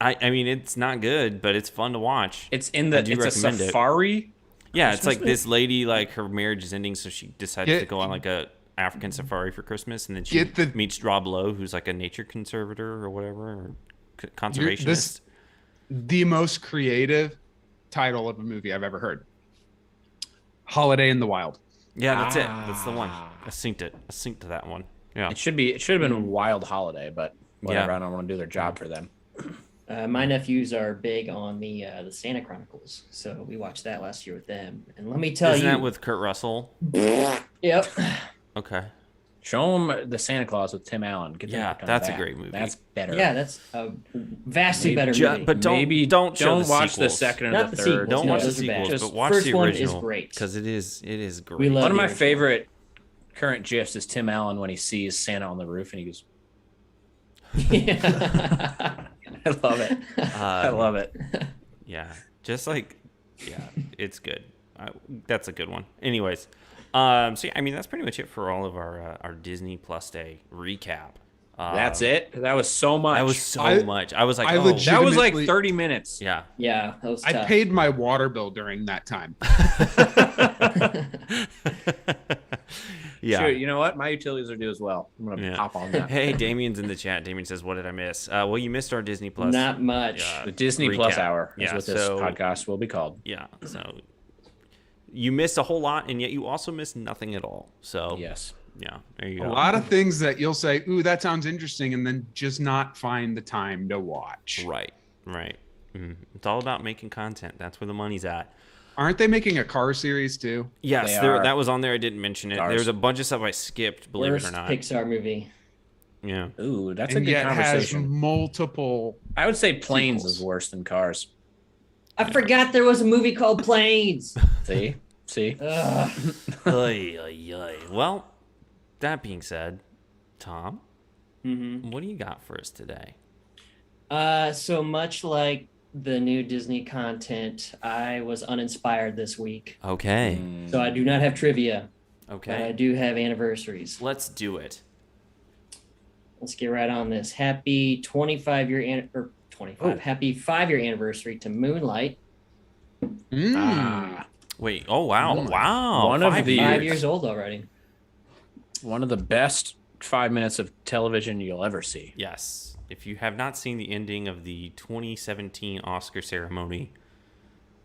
I mean, it's not good, but it's fun to watch. It's a safari. Yeah, it's like this lady, like her marriage is ending, so she decides to go on like a African safari for Christmas, and then she meets Rob Lowe, who's like a nature conservator or whatever, or conservationist. The most creative title of a movie I've ever heard. Holiday in the Wild. Yeah, that's it. That's the one. I synced to that one. Yeah. It should have been Wild Holiday, but whatever. I don't want to do their job for them. My nephews are big on the Santa Chronicles, so we watched that last year with them. And let me tell you, isn't that with Kurt Russell? Yep. Okay. Show them the Santa Claus with Tim Allen. That's a great movie. That's better. Yeah, that's a vastly better movie. But don't watch the second or the third. Don't watch the sequels, but watch the original. First one is great because it is great. One of my favorite current gifs is Tim Allen when he sees Santa on the roof and he goes. Yeah. I love it. I love it. Yeah, it's good. That's a good one. Anyways, so yeah, I mean that's pretty much it for all of our Disney Plus Day recap. That's it. That was so much. That was so much. I was like, that was like 30 minutes. Yeah. Yeah, that was tough. I paid my water bill during that time. Yeah. Sure, you know what? My utilities are due as well. I'm gonna pop on that. Hey, Damien's in the chat. Damien says, "What did I miss?" Well, you missed our Disney Plus. Not much. The Disney recap. Plus hour is Yeah, what this podcast will be called. Yeah. So you missed a whole lot, and yet you also missed nothing at all. So yes. Yeah, there you A go. lot of things that you'll say, "Ooh, that sounds interesting," and then just not find the time to watch. Right. It's all about making content. That's where the money's at. Aren't they making a car series too? Yes, that was on there. I didn't mention it. Cars. There's a bunch of stuff I skipped, believe Worst it or not. Pixar movie. Yeah. Ooh, that's And a good yet has conversation. multiple. I would say Planes sequels. is worse than Cars. I forgot there was a movie called Planes. See? Ugh. Oy, oy, oy. Well, that being said, Tom, Mm-hmm. what do you got for us today? So much like the new Disney content, I was uninspired this week. Okay. So I do not have trivia, but I Okay. do have anniversaries. Let's do it. Let's get right on this. Happy 25-year or 25. Happy 5-year anniversary to Moonlight. Wait. Oh, wow. Moonlight. Wow. One of the- 5 years old already. One of the best 5 minutes of television you'll ever see. Yes. If you have not seen the ending of the 2017 Oscar ceremony,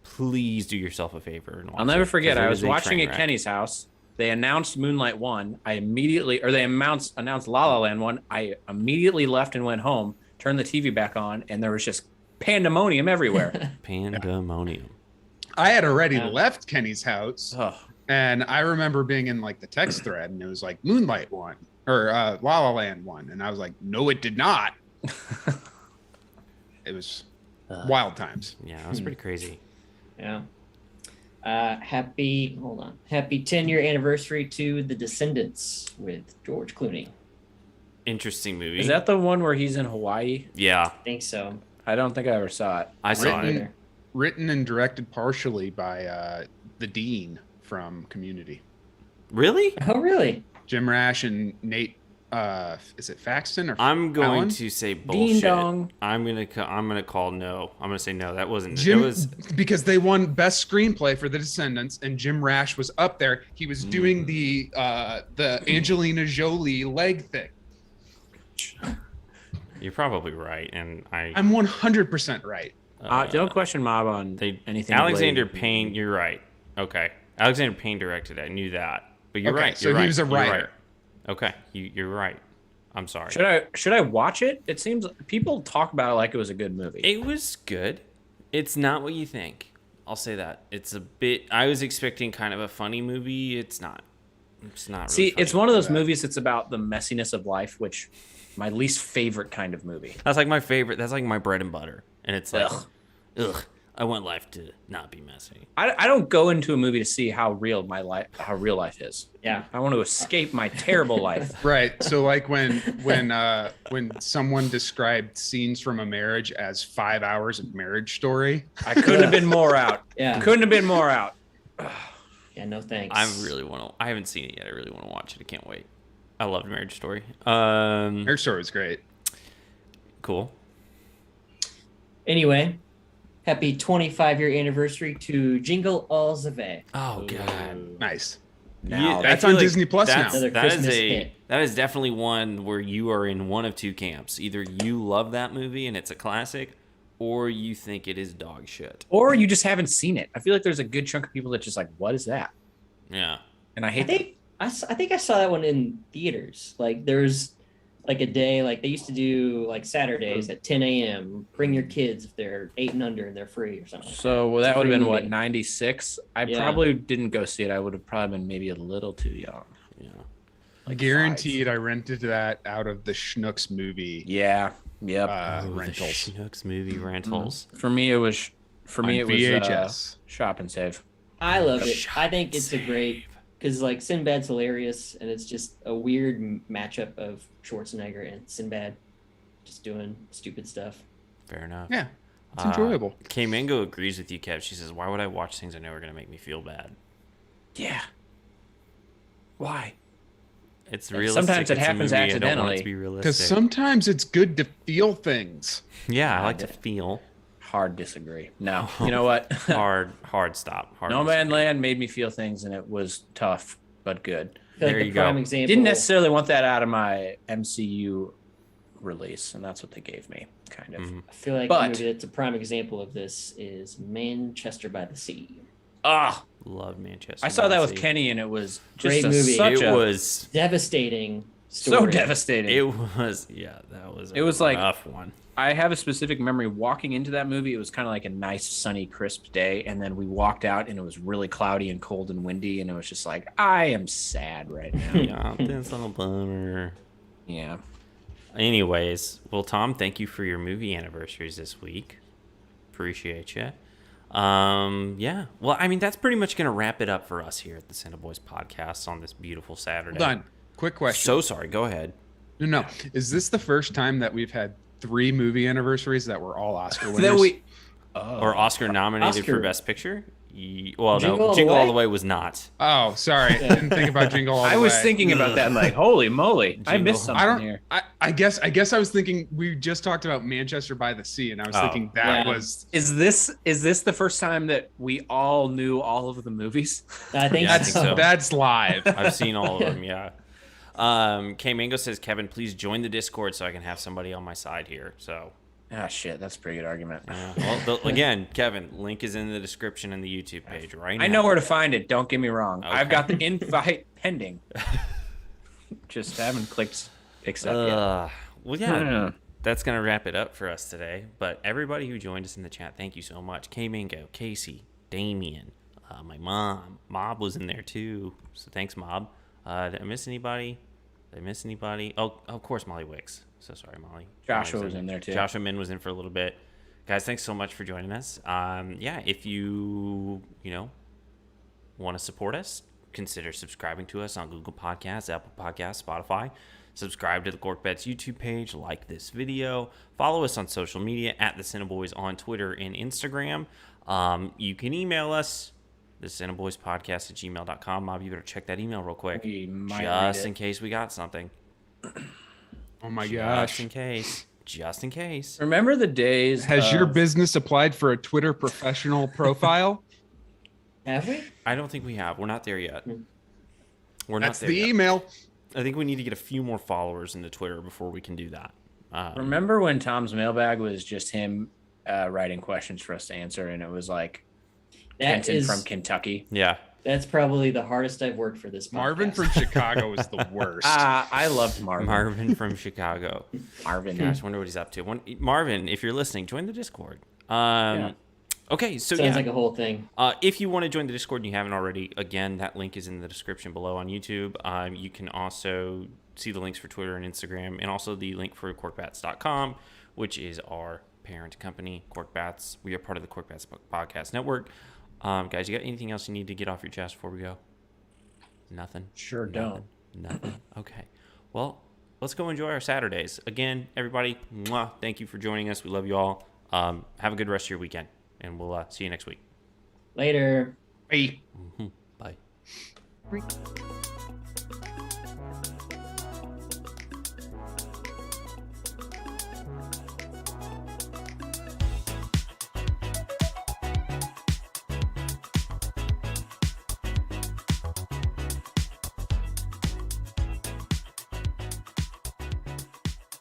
please do yourself a favor and watch I'll never it, forget. 'cause it I was is a watching train at wreck. Kenny's house. They announced Moonlight 1. They announced La La Land 1. I immediately left and went home, turned the TV back on, and there was just pandemonium everywhere. Pandemonium. I had already left Kenny's house, Oh, and I remember being in like the text thread, and it was like Moonlight one or La La Land one, and I was like, no, it did not. It was wild times. Yeah, that was pretty crazy. Yeah. Happy 10-year anniversary to The Descendants with George Clooney. Interesting movie. is that the one where he's in Hawaii? Yeah, I think so. I don't think I ever saw it. I saw Written- it. Written and directed partially by the Dean from Community, Really? Oh, really? Jim Rash and Nate. Is it Faxton or I'm going Allen? to say Ding bullshit. dong. I'm gonna call no. I'm gonna say no. That wasn't. Jim, It was. because they won best screenplay for The Descendants, and Jim Rash was up there. He was doing the Angelina Jolie leg thing. You're probably right, and I'm 100% right. Don't question Mob on They anything. Alexander related. Payne. You're right. Okay, Alexander Payne directed it. I knew that, but you're Okay, right. so You're he right. was a You're right. writer. Okay, you're right. I'm sorry. Should I watch it? It seems people talk about it like it was a good movie. It was good. It's not what you think. I'll say that. It's a bit. I was expecting kind of a funny movie. It's not. It's not. Really See, funny. it's one of those movies that's about the messiness of life, which my least favorite kind of movie. That's like my favorite. That's like my bread and butter. And it's like, Ugh. ugh. I want life to not be messy. I don't go into a movie to see how real life is. Yeah. I want to escape my terrible life. Right. So like when someone described Scenes from a Marriage as 5 hours of Marriage Story. I couldn't have been more out. Yeah. Couldn't have been more out. Yeah, no thanks. I haven't seen it yet. I really want to watch it. I can't wait. I loved Marriage Story. Marriage Story was great. Cool. Anyway, happy 25-year anniversary to Jingle All the Way. Oh god. Nice. Now, I that's feel on like Disney Plus now. Another That is Christmas hit. that is definitely one where you are in one of two camps. Either you love that movie and it's a classic, or you think it is dog shit. or you just haven't seen it. I feel like there's a good chunk of people that just like, what is that? Yeah. And I I hate that. think I think I saw that one in theaters. Like there's like a day, like they used to do like Saturdays at 10 a.m. Bring your kids if they're 8 and under and they're free or something. So well, It's a that would have free been what, movie. 96? I Yeah. probably didn't go see it. I would have probably been maybe a little too young. Yeah. Like Guaranteed I rented that out of the Schnooks movie Yeah. Yep. Ooh, rentals. The Schnooks movie rentals. For me, it was. on VHS. Shop and Save. I love it. Shop I think it's a great because like Sinbad's hilarious and it's just a weird matchup of Schwarzenegger and Sinbad just doing stupid stuff. Fair enough. Yeah, it's enjoyable. K Mango agrees with you, Kev. She says, "Why would I watch things I know are going to make me feel bad?" Yeah. Why? It's realistic. Sometimes it It's a happens movie. I don't want it accidentally. to be realistic. Because sometimes it's good to feel things. Yeah, I like to feel. Hard disagree. No, you know what? Hard stop. Hard No disagree. Man Land made me feel things, and it was tough but good. I feel There like you the prime go. example. Didn't necessarily want that out of my MCU release, and that's what they gave me, kind of. Mhm. I feel like But- a movie that's a prime example of this is Manchester by the Sea. Ah, Love Manchester. I saw by that the with Sea. Kenny, and it was Great just movie. such It a was. Devastating so story. devastating. It was. Yeah, that was. It was like- rough one. I have a specific memory walking into that movie. It was kind of like a nice, sunny, crisp day, and then we walked out, and it was really cloudy and cold and windy, and it was just like, I am sad right now. Yeah, that's a bummer. Yeah. Anyways, well, Tom, thank you for your movie anniversaries this week. Appreciate you. Yeah. Well, I mean, that's pretty much going to wrap it up for us here at the CineBoiz podcast on this beautiful Saturday. Hold on. Quick question. So sorry. Go ahead. No. Is this the first time that we've had 3 movie anniversaries that were all Oscar winners? Then we. Or Oscar nominated for Oscar. Best Picture? Well, Jingle no. All the Jingle All Way? the Way was not. Oh, sorry. I didn't think about Jingle All the Way. I was thinking about that, like, holy moly, I Jingle. missed something I don't. here. I guess I was thinking we just talked about Manchester by the Sea, and I was Oh. thinking that Yeah. was Is this the first time that we all knew all of the movies? I think Yeah, I that's think so. that's live. I've seen all of them, yeah. K Mango says, Kevin, please join the Discord so I can have somebody on my side here. So, Ah, shit, that's a pretty good argument. again, Kevin, link is in the description and the YouTube page right now. I know where to find it. Don't get me wrong. Okay. I've got the invite pending. Just haven't clicked accept yet. Well, yeah, that's going to wrap it up for us today. But everybody who joined us in the chat, thank you so much. K Mango, Casey, Damien, my mom. Mob was in there too. So thanks, Mob. Did I miss anybody? Oh, of course, Molly Wicks. So sorry, Molly. Joshua was in there too. Joshua Min was in for a little bit. Guys, thanks so much for joining us. Yeah, if you want to support us, consider subscribing to us on Google Podcasts, Apple Podcasts, Spotify. Subscribe to the Cork Bets YouTube page, like this video, follow us on social media at the CineBoiz on Twitter and Instagram. You can email us, the CineBoizPodcast at gmail.com. Mob, you better check that email real quick, We might just read it. in case we got something. Oh my Just gosh. in case. Just in case. Remember the days? Has your of- business applied for a Twitter professional profile? Have we? I don't think we have. We're not there yet. We're That's not there the yet. email. I think we need to get a few more followers into Twitter before we can do that. Remember when Tom's mailbag was just him writing questions for us to answer, and it was like That Kenton is from Kentucky. Yeah. that's probably the hardest I've worked for this podcast. Marvin from Chicago is the worst. I loved Marvin. Marvin from Chicago. Marvin. Gosh, wonder what he's up to. Marvin, if you're listening, join the Discord. Yeah. Okay, so Sounds yeah. like a whole thing. If you want to join the Discord and you haven't already, again, that link is in the description below on YouTube. You can also see the links for Twitter and Instagram, and also the link for corkbats.com, which is our parent company, Corkbats. We are part of the Corkbats Podcast Network. Guys, you got anything else you need to get off your chest before we go? Nothing? Sure don't. Nothing. Okay. Well, let's go enjoy our Saturdays. Again, everybody, mwah, thank you for joining us. We love you all. Have a good rest of your weekend, and we'll see you next week. Later. Hey. Bye.